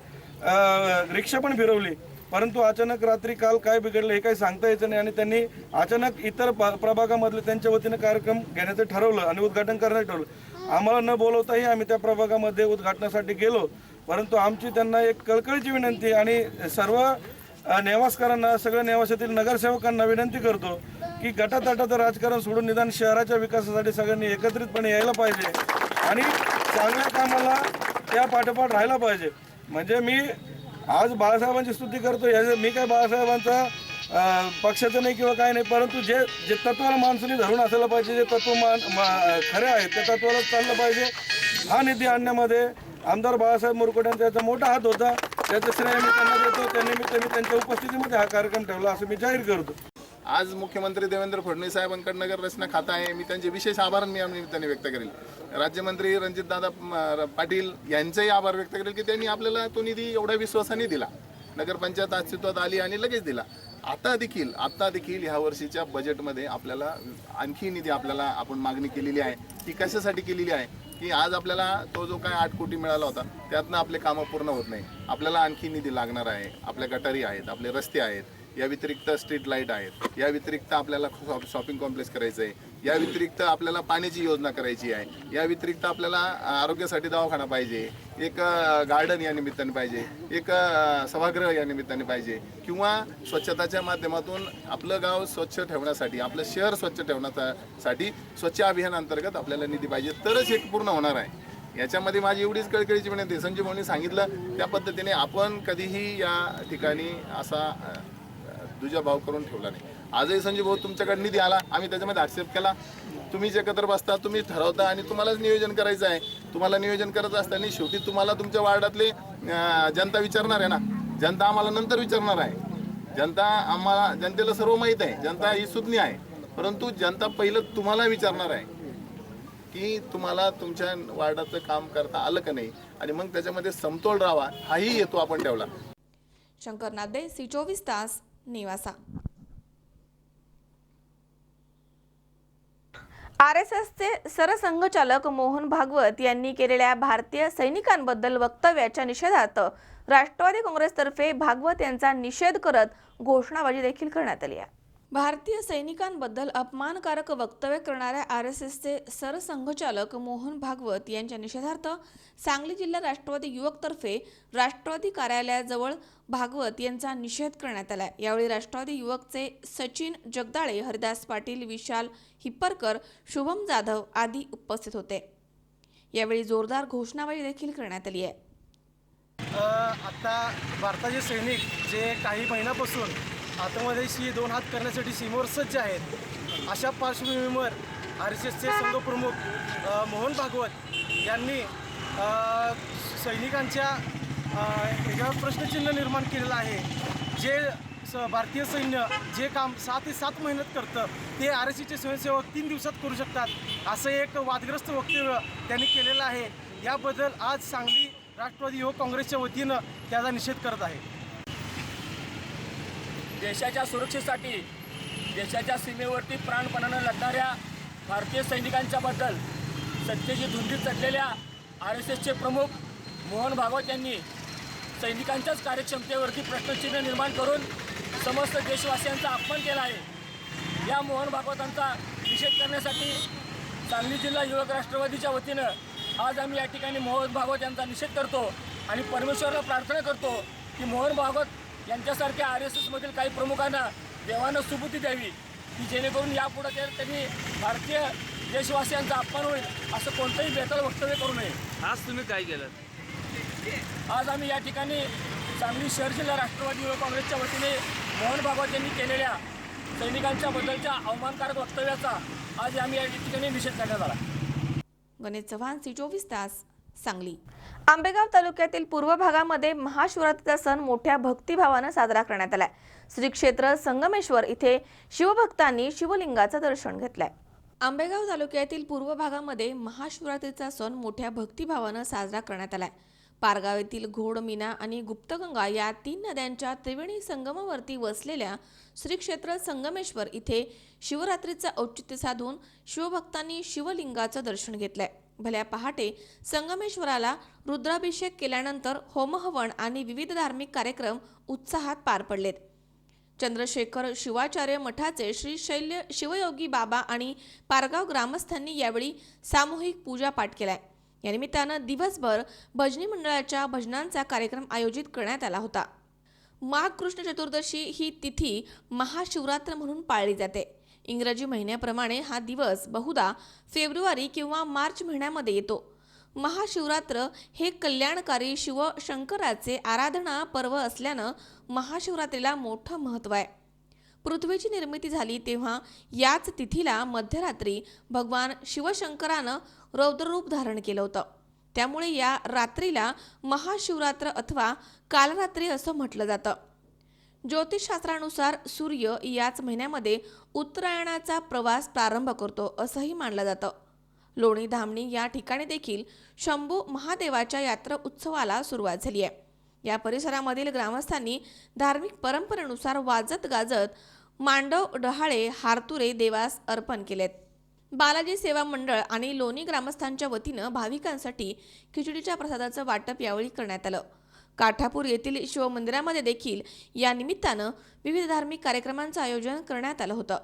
रिक्षा पण फिरवली. परंतु अचानक रात्री काल काय बिघडलं हे काही सांगता यायचं नाही आणि त्यांनी अचानक इतर प्रभागामधले त्यांच्या वतीनं कार्यक्रम घेण्याचं ठरवलं आणि उद्घाटन करण्याचं ठरवलं. आम्हाला न बोलवताही आम्ही त्या प्रभागामध्ये उद्घाटनासाठी गेलो. परंतु आमची त्यांना एक कळकळीची विनंती आणि सर्व नेवासकरांना, सगळ्या नेवासातील नगरसेवकांना विनंती करतो की गटातटाचं राजकारण सोडून निदान शहराच्या विकासासाठी सगळ्यांनी एकत्रितपणे यायला पाहिजे आणि चांगल्या कामाला त्या पाठोपाठ राहायला पाहिजे. म्हणजे मी आज बाळासाहेबांची स्तुती करतो, याचे मी काय बाळासाहेबांचा पक्षाचं नाही किंवा काय नाही, परंतु जे तत्वाला माणसाने धरून असायला पाहिजे, जे तत्व खरे आहेत त्या तत्वालाच चाललं पाहिजे. हा निधी आणण्यामध्ये आमदार बाळासाहेब मुरकुटे यांचा मोठा हात होता, त्याचं श्रेय मी त्यांना देतो. त्यानिमित्त मी त्यांच्या उपस्थितीमध्ये हा कार्यक्रम ठेवला असं मी जाहीर करतो. आज मुख्यमंत्री देवेंद्र फडणवीस साहेबांकडे नगर रचना खाता आहे, मी त्यांचे विशेष आभार मी या निमित्ताने व्यक्त करेल. राज्यमंत्री रणजितदादा पाटील यांचेही आभार व्यक्त करेल की त्यांनी आपल्याला तो निधी एवढ्या विश्वासाने दिला. नगरपंचायत अस्तित्वात आली आणि लगेच दिला. आता देखील ह्या वर्षीच्या बजेटमध्ये आपल्याला आणखी निधी आपण मागणी केलेली आहे. ती कशासाठी केलेली आहे की आज आपल्याला तो जो काय 8 कोटी मिळाला होता त्यातनं आपले कामं पूर्ण होत नाही. आपल्याला आणखी निधी लागणार आहे. आपल्या गटारी आहेत, आपले रस्ते आहेत, या व्यतिरिक्त स्ट्रीट लाईट आहेत, या व्यतिरिक्त आपल्याला शॉपिंग कॉम्प्लेक्स करायचं आहे, या व्यतिरिक्त आपल्याला पाण्याची योजना करायची आहे, या व्यतिरिक्त आपल्याला आरोग्यासाठी दवाखाना पाहिजे, एक गार्डन या निमित्ताने पाहिजे, एक सभागृह या निमित्ताने पाहिजे, किंवा स्वच्छताच्या माध्यमातून आपलं गाव स्वच्छ ठेवण्यासाठी, आपलं शहर स्वच्छ ठेवण्यासाठी स्वच्छ अभियान अंतर्गत आपल्याला निधी पाहिजे, तरच हे पूर्ण होणार आहे. याच्यामध्ये माझी एवढीच कळकळीची विनंती. संजीव भाऊंनी सांगितलं त्या पद्धतीने आपण कधीही या ठिकाणी असा दुजा भाव करून ठेवला नाही. आजही संजीव भाऊ तुमच्याकडे निधी आला, आम्ही त्याच्यामध्ये आक्षेप केला. तुम्हीच एकत्र बसता, तुम्ही ठरवता आणि तुम्हालाच नियोजन करायचं आहे. तुम्हाला नियोजन करत असताना शेवटी तुम्हाला तुमच्या वार्डातले जनता विचारणार आहे ना. जनता आम्हाला नंतर विचारणार आहे. जनतेला सर्व माहीत आहे, जनता ही सुज्ञ आहे, परंतु जनता पहिलं तुम्हाला विचारणार आहे की तुम्हाला तुमच्या वार्डाचं काम करता आलं का नाही, आणि मग त्याच्यामध्ये समतोल राहावा हाही हेतू आपण ठेवला. शंकर नागदे, C24 तास, नेवासा. RSSचे सरसंघचालक मोहन भागवत यांनी केलेल्या भारतीय सैनिकांबद्दल वक्तव्याच्या निषेधार्थ राष्ट्रवादी काँग्रेसतर्फे भागवत यांचा निषेध करत घोषणाबाजी देखील करण्यात आली आहे. भारतीय सैनिकांबद्दल अपमानकारक वक्तव्य करणाऱ्या RSSचे सरसंघचालक मोहन भागवत यांच्या निषेधार्थ सांगली जिल्हा राष्ट्रवादी युवकतर्फे राष्ट्रवादी कार्यालयाजवळ भागवत यांचा निषेध करण्यात आला. यावेळी राष्ट्रवादी युवकचे सचिन जगदाळे, हरिदास पाटील, विशाल हिप्परकर, शुभम जाधव आदी उपस्थित होते. यावेळी जोरदार घोषणाबाजी देखील करण्यात आली आहे. आता भारताचे सैनिक जे काही महिन्यापासून आतंकवादाशी 2 हात करण्यासाठी सीमेवर सज्ज आहेत, अशा पार्श्वभूमीवर RSSचे संघप्रमुख मोहन भागवत यांनी सैनिकांच्या ह्याच्यावर प्रश्नचिन्ह निर्माण केलेलं आहे. जे भारतीय सैन्य जे काम 6 ते 7 महिन्यात करतं ते RSSचे स्वयंसेवक 3 दिवसात करू शकतात, असं एक वादग्रस्त वक्तव्य त्यांनी केलेलं आहे. याबद्दल आज सांगली राष्ट्रवादी युवक काँग्रेसच्या वतीनं त्याचा निषेध करत आहे. देशाच्या सुरक्षेसाठी देशाच्या सीमेवरती प्राणपणानं लढणाऱ्या भारतीय सैनिकांच्याबद्दल सत्तेची धुंदी चढलेल्या RSSचे प्रमुख मोहन भागवत यांनी सैनिकांच्याच कार्यक्षमतेवरती प्रश्नचिन्ह निर्माण करून समस्त देशवासियांचा अपमान केला आहे. या मोहन भागवतांचा निषेध करण्यासाठी सांगली जिल्हा युवक राष्ट्रवादीच्या वतीनं आज आम्ही या ठिकाणी मोहन भागवत यांचा निषेध करतो आणि परमेश्वराला प्रार्थना करतो की मोहन भागवत यांच्यासारख्या RSSमधील काही प्रमुखांना देवानं सुबुद्धी द्यावी की जेणेकरून यापुढे त्यांनी भारतीय देशवासियांचा अपमान होईल असं कोणतंही बेताल वक्तव्य करू नये. आज तुम्ही काय केलं? आज आम्ही या ठिकाणी सांगली शहर जिल्हा राष्ट्रवादी युवक काँग्रेसच्या वतीने मोहन भागवत यांनी केलेल्या सैनिकांच्या बद्दलच्या अवमानकारक वक्तव्याचा आज आम्ही या ठिकाणी निषेध करण्यात आला. गणेश चव्हाण, C24 तास, सांगली. आंबेगाव तालुक्यातील पूर्व भागामध्ये महाशिवरात्रीचा सण मोठ्या भक्तिभावानं साजरा करण्यात आलाय. श्री क्षेत्र संगमेश्वर इथे शिवभक्तांनी शिवलिंगाचं दर्शन घेतलंय. आंबेगाव तालुक्यातील पूर्व भागामध्ये महाशिवरात्रीचा सण मोठ्या भक्तिभावानं साजरा करण्यात आलाय. पारगाव येथील घोडमीना आणि गुप्तगंगा या 3 नद्यांच्या त्रिवेणी संगमावरती वसलेल्या श्री क्षेत्र संगमेश्वर इथे शिवरात्रीचं औचित्य साधून शिवभक्तांनी शिवलिंगाचं दर्शन घेतलंय. भल्या पहाटे संगमेश्वराला रुद्राभिषेक केल्यानंतर होमहवन आणि विविध धार्मिक कार्यक्रम उत्साहात पार पडलेत. चंद्रशेखर शिवाचार्य मठाचे श्री शैल्य शिवयोगी बाबा आणि पारगाव ग्रामस्थांनी यावेळी सामूहिक पूजा पाठ केलाय. या निमित्तानं दिवसभर भजनी मंडळाच्या भजनांचा कार्यक्रम आयोजित करण्यात आला होता. माघ कृष्ण चतुर्दशी ही तिथी महाशिवरात्र म्हणून पाळली जाते. इंग्रजी महिन्याप्रमाणे हा दिवस बहुधा फेब्रुवारी किंवा मार्च महिन्यामध्ये येतो. महाशिवरात्र हे कल्याणकारी शिवशंकराचे आराधना पर्व असल्यानं महाशिवरात्रीला मोठं महत्त्व आहे. पृथ्वीची निर्मिती झाली तेव्हा याच तिथीला मध्यरात्री भगवान शिवशंकरानं रौद्ररूप धारण केलं होतं. त्यामुळे या रात्रीला महाशिवरात्र अथवा कालरात्री असं म्हटलं जातं. ज्योतिषशास्त्रानुसार सूर्य याच महिन्यामध्ये उत्तरायणाचा प्रवास प्रारंभ करतो असंही मानलं जातं. लोणी धामणी या ठिकाणी देखील शंभू महादेवाच्या यात्रा उत्सवाला सुरुवात झाली आहे. या परिसरामधील ग्रामस्थांनी धार्मिक परंपरेनुसार वाजत गाजत मांडव, डहाळे, हारतुरे देवास अर्पण केलेत. बालाजी सेवा मंडळ आणि लोणी ग्रामस्थांच्या वतीनं भाविकांसाठी खिचडीच्या प्रसादाचं वाटप यावेळी करण्यात आलं. काठापूर येथील शिवमंदिरामध्ये देखील या निमित्तानं विविध धार्मिक कार्यक्रमांचं आयोजन करण्यात आलं होतं.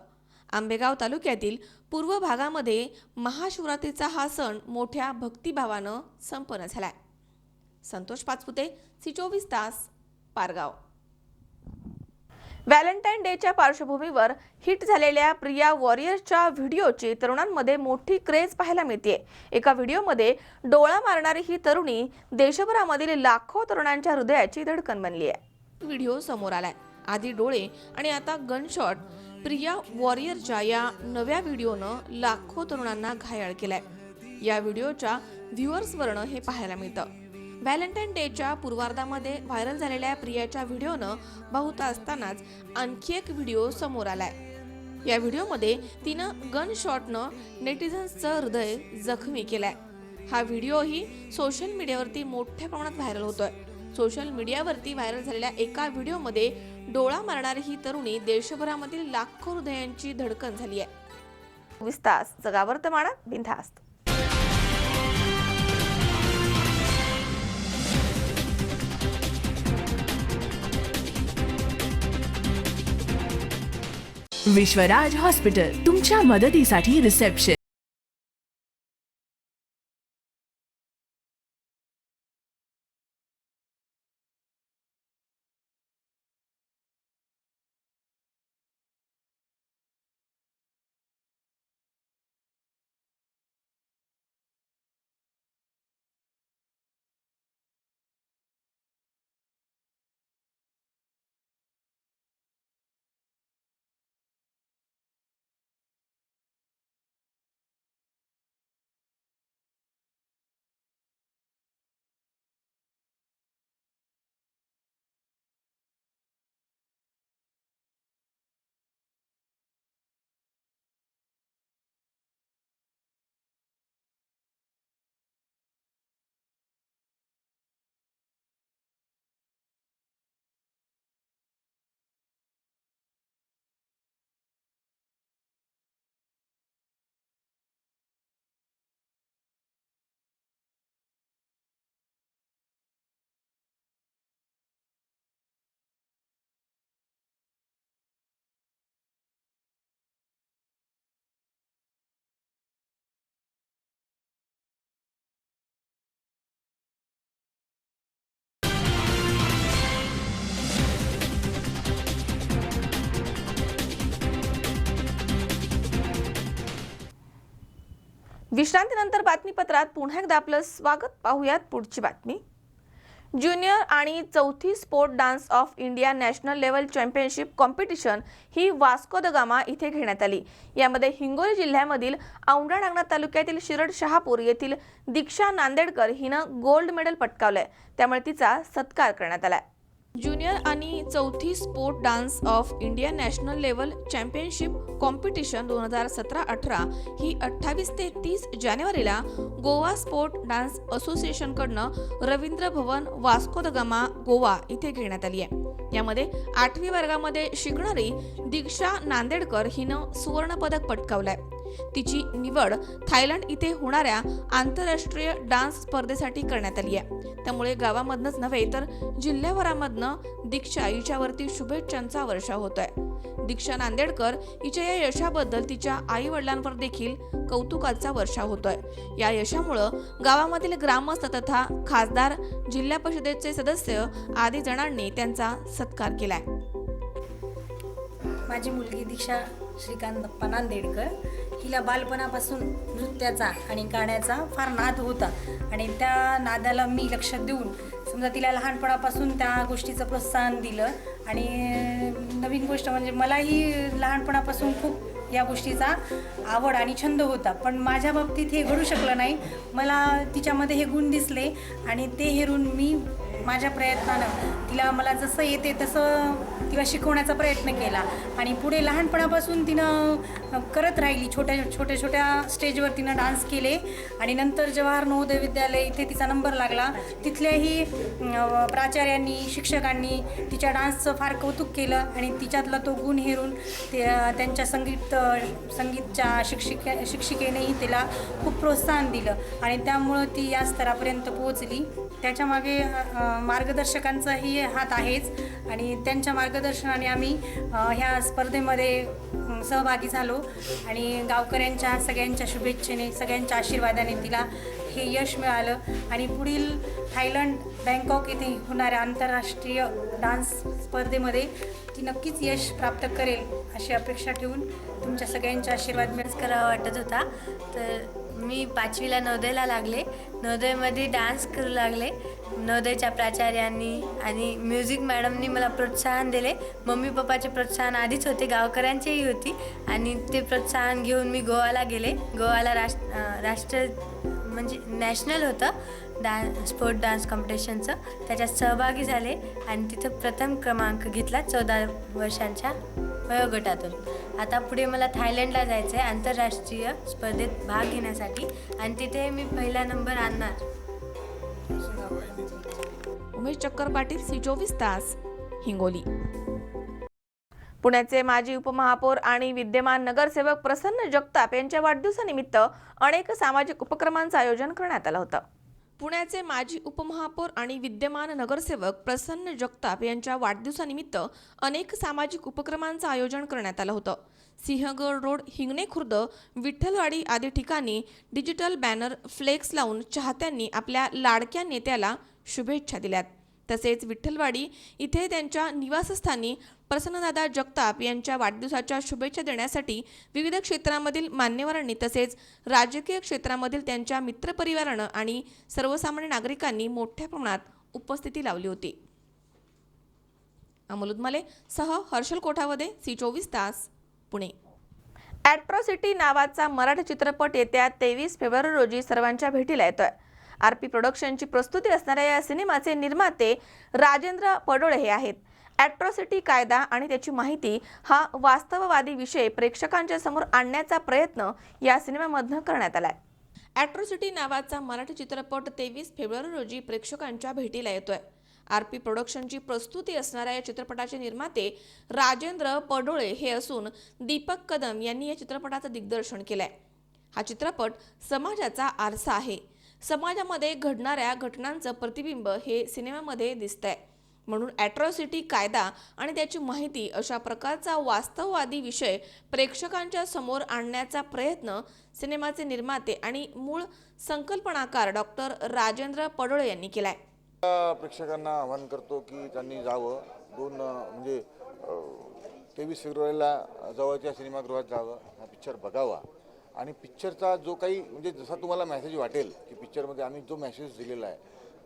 आंबेगाव तालुक्यातील पूर्व भागामध्ये महाशिवरात्रीचा हा सण मोठ्या भक्तिभावानं संपन्न झालाय. संतोष पाचपुते, सी24 तास, पारगाव. व्हॅलेंटाईन डेच्या पार्श्वभूमीवर हिट झालेल्या प्रिया वॉरियर्सच्या व्हिडिओची तरुणांमध्ये मोठी क्रेज पाहायला मिळते. एका व्हिडिओमध्ये डोळा मारणारी ही तरुणी देशभरामधील लाखो तरुणांच्या हृदयाची धडकन बनली आहे. व्हिडिओ समोर आलाय. आधी डोळे आणि आता गनशॉट. प्रिया वॉरियरच्या या नव्या व्हिडिओनं लाखो तरुणांना घायाळ केलाय. या व्हिडिओच्या व्ह्युअर्सवरनं हे पाहायला मिळतं. व्हॅलेंटाईन डेच्या पूर्वार्धामध्ये व्हायरल झालेल्या प्रियाच्या व्हिडिओनं बहुता असतानाच आणखी एक व्हिडिओ समोर आलाय. या व्हिडिओमध्ये तिनं गन शॉटनं नेटिझन्सचं हृदय जखमी केलंय. हा व्हिडिओही सोशल मीडियावरती मोठ्या प्रमाणात व्हायरल होतोय. सोशल मीडियावरती व्हायरल झालेल्या एका व्हिडिओमध्ये डोळा मारणारी ही तरुणी देशभरामधील लाखो हृदयांची धडकन झाली आहे. 24 तास जगा वर्तमानात बिनधास्त. विश्वराज हॉस्पिटल, तुमच्या मदतीसाठी रिसेप्शन. विश्रांतीनंतर बातमीपत्रात पुन्हा एकदा आपलं स्वागत. पाहूयात पुढची बातमी. ज्युनियर आणि चौथी sport dance of India national level championship competition he Vasco da gamma इथे घेण्यात आली. यामध्ये हिंगोली जिल्ह्यामधील औंढा नागनाथ तालुक्यातील शिरड शहापूर येथील दीक्षा नांदेडकर हिनं गोल्ड मेडल पटकावलंय. त्यामुळे तिचा सत्कार करण्यात आलाय. ज्युनियर आणि चौथी sport dance of India national level championship competition 2017-18 ही 28 ते 30 जानेवारीला गोवा स्पोर्ट डान्स असोसिएशनकडनं रवींद्र भवन वास्को द गामा गोवा इथे घेण्यात आली आहे. यामध्ये 8वी वर्गामध्ये शिकणारी दीक्षा नांदेडकर हिनं सुवर्ण पदक पटकावलंय. तिची निवड थायलंड इथे होणाऱ्या आंतरराष्ट्रीय डान्स स्पर्धेसाठी करण्यात आली आहे. त्यामुळे गावामधनच नव्हे तर जिल्ह्याभरामधनं दीक्षा हिच्यावरती शुभेच्छांचा वर्षाव होतोय. दीक्षा नांदेडकर हिच्या या यशाबद्दल तिच्या आई वडिलांवर देखील कौतुकाचा वर्षाव होतोय. या यशामुळं गावामधील ग्रामस्थ तथा खासदार, जिल्हा परिषदेचे सदस्य आदी जणांनी त्यांचा सत्कार केलाय. माझी मुलगी दीक्षा श्रीकांत नांदेडकर, हिला बालपणापासून नृत्याचा आणि गाण्याचा फार नाद होता आणि त्या नादाला मी लक्ष देऊन समजा तिला लहानपणापासून त्या गोष्टीचं प्रोत्साहन दिलं. आणि नवीन गोष्ट म्हणजे मलाही लहानपणापासून खूप या गोष्टीचा आवड आणि छंद होता, पण माझ्या बाबतीत हे घडू शकलं नाही. मला तिच्यामध्ये हे गुण दिसले आणि ते हेरून मी माझ्या प्रयत्नानं तिला मला जसं येते तसं तिला शिकवण्याचा प्रयत्न केला आणि पुढे लहानपणापासून तिनं करत राहिली. छोट्या स्टेजवर तिनं डान्स केले आणि नंतर जवाहर नवोदय विद्यालय इथे तिचा नंबर लागला. तिथल्याही प्राचार्यांनी, शिक्षकांनी तिच्या डान्सचं फार कौतुक केलं आणि तिच्यातला तो गुण हेरून त्यांच्या संगीतच्या शिक्षिकेनेही तिला खूप प्रोत्साहन दिलं आणि त्यामुळं ती या स्तरापर्यंत पोहोचली. त्याच्यामागे मार्गदर्शकांचाही हात आहेच आणि त्यांच्या मार्गदर्शनाने आम्ही ह्या स्पर्धेमध्ये सहभागी झालो आणि गावकऱ्यांच्या सगळ्यांच्या शुभेच्छेने, सगळ्यांच्या आशीर्वादाने तिला हे यश मिळालं आणि पुढील थायलंड, बँकॉक येथे होणाऱ्या आंतरराष्ट्रीय डान्स स्पर्धेमध्ये ती नक्कीच यश प्राप्त करेल अशी अपेक्षा ठेवून तुमच्या सगळ्यांचा आशीर्वाद करावा वाटत होता. तर मी 5वीला नवोदयला लागले. नवोदयमध्ये डान्स करू लागले. नवोदयच्या प्राचार्यांनी आणि म्युझिक मॅडमनी मला प्रोत्साहन दिले. मम्मी पप्पाचे प्रोत्साहन आधीच होते, गावकऱ्यांचेही होती आणि ते प्रोत्साहन घेऊन मी गोवाला गेले. गोवाला राष्ट्र म्हणजे नॅशनल होतं स्पोर्ट डान्स कॉम्पिटिशनचं, त्याच्यात सहभागी झाले आणि तिथं प्रथम क्रमांक घेतला 14 वर्षांच्या वयोगटातून. आता पुढे मला थायलंडला जायचं आहे आंतरराष्ट्रीय स्पर्धेत भाग घेण्यासाठी आणि तिथे मी पहिला नंबर आणणार. उमेश चक्कर पाटील, C24 तास, हिंगोली. पुण्याचे माजी उपमहापौर आणि विद्यमान नगरसेवक प्रसन्न जगताप यांच्या वाढदिवसानिमित्त अनेक सामाजिक उपक्रमांचं आयोजन करण्यात आलं होतं. पुण्याचे माजी उपमहापौर आणि विद्यमान नगरसेवक प्रसन्न जगताप यांच्या वाढदिवसानिमित्त अनेक सामाजिक उपक्रमांचं आयोजन करण्यात आलं होतं. सिंहगड रोड, हिंगणे खुर्द, विठ्ठलवाडी आदी ठिकाणी डिजिटल बॅनर, फ्लेक्स लावून चाहत्यांनी आपल्या लाडक्या नेत्याला शुभेच्छा दिल्यात. तसेच विठ्ठलवाडी इथे त्यांच्या निवासस्थानी प्रसन्नदादा जगताप यांच्या वाढदिवसाच्या शुभेच्छा देण्यासाठी विविध क्षेत्रामधील मान्यवरांनी तसेच राजकीय क्षेत्रामधील त्यांच्या मित्रपरिवारानं आणि सर्वसामान्य नागरिकांनी मोठ्या प्रमाणात उपस्थिती लावली होती. अमोल उदमले सह हर्षल कोठावदे, C24 तास, पुणे. ॲट्रॉसिटी नावाचा मराठी चित्रपट येत्या 23 फेब्रुवारी रोजी सर्वांच्या भेटीला येतोय. RP प्रोडक्शनची प्रस्तुती असणाऱ्या या सिनेमाचे निर्माते राजेंद्र पडोळे हे आहेत. ॲट्रॉसिटी कायदा आणि त्याची माहिती हा वास्तववादी विषय प्रेक्षकांच्या समोर आणण्याचा प्रयत्न या सिनेमामधनं करण्यात आलाय. ॲट्रॉसिटी नावाचा मराठी चित्रपट 23 फेब्रुवारी रोजी प्रेक्षकांच्या भेटीला येतोय. RP प्रोडक्शनची प्रस्तुती असणाऱ्या या चित्रपटाचे निर्माते राजेंद्र पडोळे हे असून दीपक कदम यांनी या चित्रपटाचं दिग्दर्शन केलंय. हा चित्रपट समाजाचा आरसा आहे. समाजामध्ये घडणाऱ्या घटनांचं प्रतिबिंब हे सिनेमामध्ये दिसतंय. म्हणून ॲट्रॉसिटी कायदा आणि त्याची माहिती अशा प्रकारचा वास्तववादी विषय प्रेक्षकांच्या समोर आणण्याचा प्रयत्न सिनेमाचे निर्माते आणि मूळ संकल्पनाकार डॉक्टर राजेंद्र पडोळे यांनी केलाय. प्रेक्षकांना आवाहन करतो की त्यांनी जावं. 23 फेब्रुवारीला जवळच्या सिनेमागृहात जावं, हा पिक्चर बघावा आणि पिक्चरचा जो काही म्हणजे जसा तुम्हाला मेसेज वाटेल की पिक्चरमध्ये आम्ही जो मेसेज दिलेला आहे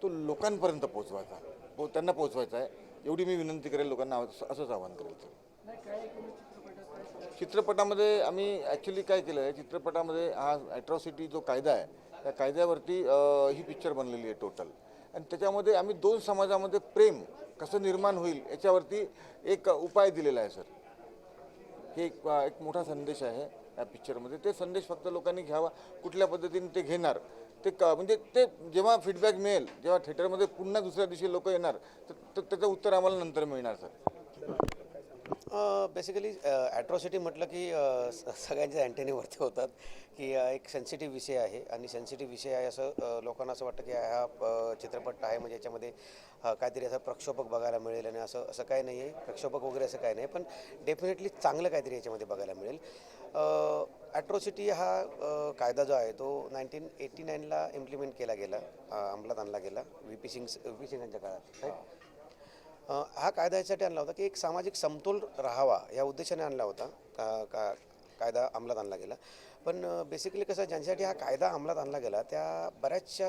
तो लोकांपर्यंत पोहोचवायचा, त्यांना पोहोचवायचा आहे, एवढी मी विनंती करेल लोकांना, असंच आवाहन करेल. चित्रपटामध्ये आम्ही ॲक्च्युली काय केलं आहे, चित्रपटामध्ये हा ॲट्रॉसिटी जो कायदा आहे त्या कायद्यावरती ही पिक्चर बनलेली आहे टोटल. आणि त्याच्यामध्ये आम्ही 2 समाजामध्ये प्रेम कसं निर्माण होईल याच्यावरती एक उपाय दिलेला आहे सर. हे एक मोठा संदेश आहे या पिक्चरमध्ये. ते संदेश फक्त लोकांनी घ्यावा. कुठल्या पद्धतीने ते घेणार ते म्हणजे ते जेव्हा फीडबॅक मिळेल, जेव्हा थिएटरमध्ये पुन्हा दुसऱ्या दिवशी लोक येणार तर त्याचं उत्तर आम्हाला नंतर मिळणार सर. बेसिकली ॲट्रॉसिटी म्हटलं की सगळ्यांच्या अँटेनेवरती होतात की एक सेन्सिटिव्ह विषय आहे आणि सेन्सिटिव्ह विषय आहे असं लोकांना असं वाटतं की हा चित्रपट आहे म्हणजे याच्यामध्ये काहीतरी असं प्रक्षोभक बघायला मिळेल आणि असं काही नाही आहे, प्रक्षोभक वगैरे असं काही नाही, पण डेफिनेटली चांगलं काहीतरी याच्यामध्ये बघायला मिळेल. ॲट्रॉसिटी हा कायदा जो आहे तो 1989ला इम्प्लिमेंट केला गेला, अंमलात आणला गेला व्ही पी सिंगांच्या काळात, राईट. हा कायदा यासाठी आणला होता की एक सामाजिक समतोल राहावा या उद्देशाने आणला होता. कायदा अंमलात आणला गेला, पण बेसिकली कसं ज्यांच्यासाठी हा कायदा अंमलात आणला गेला त्या बऱ्याचशा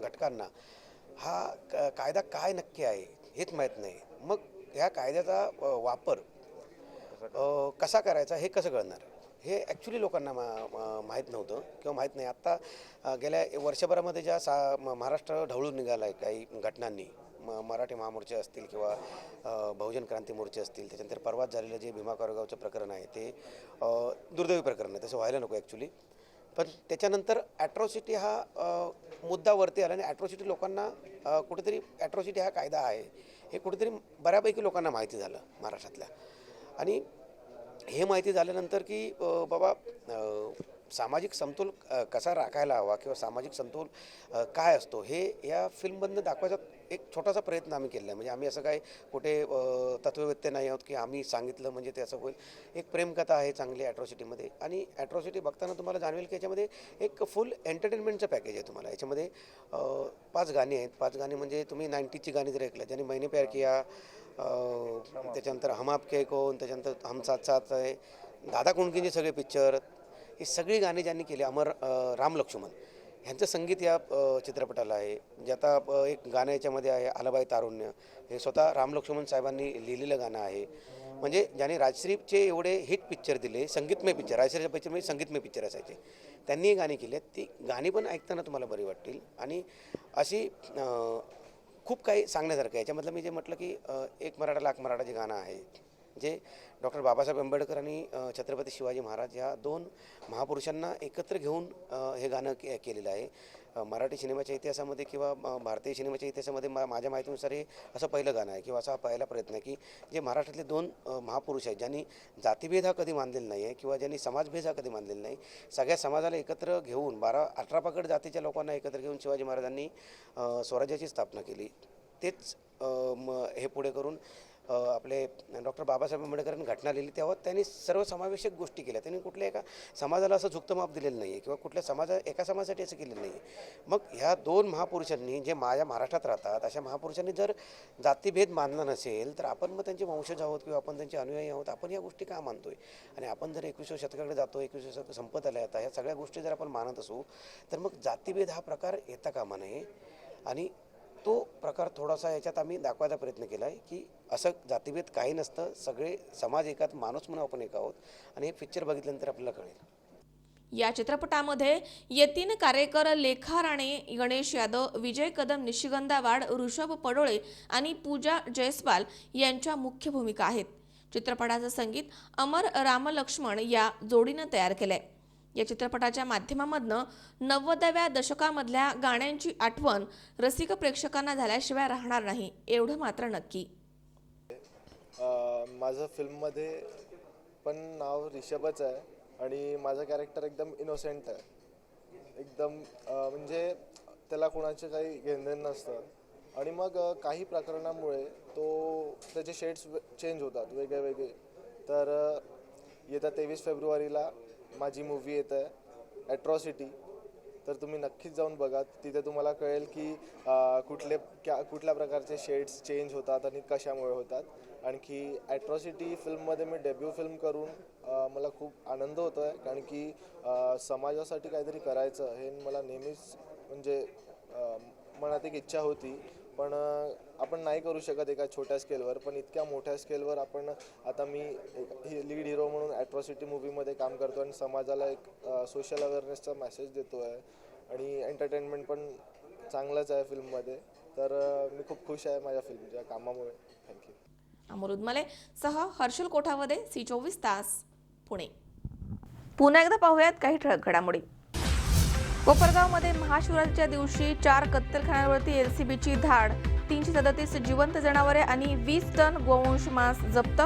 घटकांना हा कायदा काय नक्की आहे हेच माहीत नाही. मग ह्या कायद्याचा वापर कसा करायचा हे कसं कळणार हे ॲक्च्युली लोकांना माहीत नव्हतं किंवा माहीत नाही. आत्ता गेल्या वर्षभरामध्ये ज्या महाराष्ट्र ढवळून निघाला आहे काही घटनांनी, मराठी महामोर्चे असतील किंवा बहुजन क्रांती मोर्चे असतील, त्याच्यानंतर परवाच झालेलं जे भीमा कोरेगावचं प्रकरण आहे ते दुर्दैवी प्रकरण आहे, तसं व्हायला नको ॲक्च्युली. पण त्याच्यानंतर ॲट्रॉसिटी हा मुद्दा वरती आला आणि ॲट्रॉसिटी लोकांना कुठेतरी ॲट्रॉसिटी हा कायदा आहे हे कुठेतरी बऱ्यापैकी लोकांना माहिती झालं महाराष्ट्रातल्या. आणि हे माहिती झाल्यानंतर की बाबा सामाजिक समतोल कसा राखायला हवा किंवा सामाजिक समतोल काय असतो हे या फिल्ममधनं दाखवायचा एक छोटासा प्रयत्न आम्ही केला आहे. म्हणजे आम्ही असं काय कुठे तत्ववेत्ते नाही आहोत की आम्ही सांगितलं म्हणजे ते असं होईल. एक प्रेमकथा आहे चांगली ॲट्रॉसिटीमध्ये आणि ॲट्रॉसिटी बघताना तुम्हाला जाणवेल की याच्यामध्ये एक फुल एंटरटेनमेंटचं पॅकेज आहे तुम्हाला. याच्यामध्ये 5 गाणी आहेत. 5 गाणी म्हणजे तुम्ही 90ची गाणी जर ऐकलं ज्यांनी मैंने प्यार किया, त्याच्यानंतर हम आपके कौन, त्याच्यानंतर हम साथ साथ आहे, दादा कोंडकेंचे सगळे पिक्चर, ही सगळी गाणी ज्यांनी केली, राम लक्ष्मण ह्यांचं संगीत या चित्रपटाला आहे. जे आता एक गाणं याच्यामध्ये आहे आलाबाई तारुण्य, हे स्वतः राम लक्ष्मण साहेबांनी लिहिलेलं गाणं आहे. म्हणजे ज्यांनी राजश्रीचे एवढे हिट पिक्चर दिले, संगीतमय पिक्चर, राजश्रीच्या पिक्चरमध्ये संगीतमय पिक्चर असायचे, त्यांनी ही गाणी केली आहेत. ती गाणी पण ऐकताना तुम्हाला बरी वाटतील आणि अशी खूप काही सांगण्यासारखं आहे. याच्यामधलं मी जे म्हटलं की एक मराठा लाख मराठा जे गाणं आहे जे डॉक्टर बाबासाहेब आंबेडकर आणि छत्रपती शिवाजी महाराज या 2 महापुरुषांना एकत्र घेऊन हे गाणं केलेलं आहे. मराठी सिनेमाच्या इतिहासामध्ये किंवा भारतीय सिनेमाच्या इतिहासामध्ये माझ्या माहितीनुसार हे असं पहिलं गाणं आहे किंवा असा पहिला प्रयत्न आहे की जे महाराष्ट्रातले 2 महापुरुष आहेत ज्यांनी जातीभेद हा कधी मानलेला नाही आहे किंवा ज्यांनी समाजभेद हा कधी मानलेला नाही, सगळ्या समाजाला एकत्र घेऊन 12-18 पगड जातीच्या लोकांना एकत्र घेऊन शिवाजी महाराजांनी स्वराज्याची स्थापना केली. तेच हे पुढे करून आपले डॉक्टर बाबासाहेब आंबेडकरांनी घटना लिहिली तेव्हा त्यांनी सर्वसमावेशक गोष्टी केल्या. त्यांनी कुठल्या एका समाजाला असं झुकतं माप दिलेलं नाही आहे किंवा कुठल्या एका समाजासाठी असं केलेलं नाही आहे. मग ह्या 2 महापुरुषांनी जे माझ्या महाराष्ट्रात राहतात अशा महापुरुषांनी जर जातीभेद मानला नसेल तर आपण मग त्यांचे वंशज आहोत किंवा आपण त्यांचे अनुयायी आहोत, आपण या गोष्टी का मानतोय? आणि आपण जर 21व्या शतकाकडे जातो, 21व्या शतक संपत आलं आता, ह्या सगळ्या गोष्टी जर आपण मानत असू तर मग जातीभेद हा प्रकार येता कामा नये. आणि तो प्रकार थोडासा याच्यात आम्ही दाखवायचा प्रयत्न केला आहे की असं जातीभेद काही नसतं, सगळे समाज एकात, माणूस म्हणून आपण एक आहोत आणि हे पिक्चर बघितल्यानंतर आपल्याला कळेल. या चित्रपटामध्ये यतीन कारेकर, लेखा राणे, गणेश यादव, विजय कदम, निशिगंधा वाड, ऋषभ पडोळे आणि पूजा जयस्वाल यांच्या मुख्य भूमिका आहेत. चित्रपटाचं संगीत अमर रामलक्ष्मण या जोडीनं तयार केलंय. या चित्रपटाच्या माध्यमामधनं 90व्या दशकामधल्या गाण्यांची आठवण रसिक प्रेक्षकांना झाल्याशिवाय राहणार नाही एवढं मात्र नक्की. माझं फिल्ममध्ये पण नाव ऋषभच आहे आणि माझं कॅरेक्टर एकदम इनोसेंट आहे, एकदम म्हणजे त्याला कोणाचे काही घेणदेण नसतं. आणि मग काही प्रकरणामुळे त्याचे शेड्स चेंज होतात वेगळे वेगळे. तर येत्या 23 फेब्रुवारीला माझी मूव्ही येत आहे ॲट्रॉसिटी, तर तुम्ही नक्कीच जाऊन बघा. तिथे तुम्हाला कळेल की कुठल्या प्रकारचे शेड्स चेंज होतात आणि कशामुळे होतात. आणखी ॲट्रॉसिटी फिल्ममध्ये मी डेब्यू फिल्म करून मला खूप आनंद होतो आहे, कारण की समाजासाठी काहीतरी करायचं हे मला नेहमीच म्हणजे मनात एक इच्छा होती. पण आपण नाही करू शकत एका छोट्या स्केलवर, पण इतक्या मोठ्या स्केलवर आपण आता मी लीड हिरो म्हणून ॲट्रॉसिटी मूवीमध्ये काम करतो आणि समाजाला एक सोशल अवेअरनेसचा मेसेज देतो आहे आणि एंटरटेनमेंट पण चांगलंच आहे फिल्ममध्ये. तर मी खूप खुश आहे माझ्या फिल्मच्या कामामुळे. थँक्यू. अमर उदमले सह हर्षल कोठावदे, C24 तास, पुणे. पुन्हा एकदा पाहूयात काही ठळक घडामोडी. कोपरगावमध्ये महाशिवरात्रीच्या दिवशी 4 कत्तलखान्यांवरती LCBची धाड. 337 जिवंत जनावरे आणि 20 टन गोवंश मांस जप्त.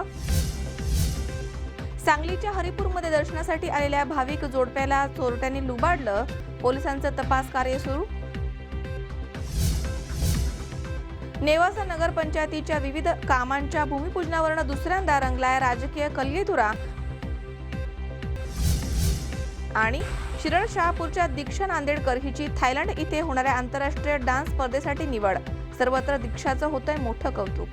सांगलीच्या हरिपूरमध्ये दर्शनासाठी आलेल्या भाविक जोडप्याला चोरट्यांनी लुबाडलं. पोलिसांचं तपास कार्य सुरू. नेवासा नगरपंचायतीच्या विविध कामांच्या भूमिपूजनावरून दुसऱ्यांदा रंगलाय राजकीय कलगीतुरा. आणि शिरड शहापूरच्या दीक्षा नांदेडकर हिची थायलंड इथे होणाऱ्या आंतरराष्ट्रीय डान्स स्पर्धेसाठी निवड. सर्वत्र दीक्षाचं होतंय मोठं कौतुक.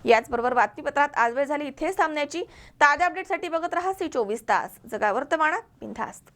याचबरोबर बातमीपत्रात आज वेळ झाली इथेच थांबण्याची. ताज्या अपडेटसाठी बघत रहा C24 तास. जगा वर्तमानात बिनधास्त.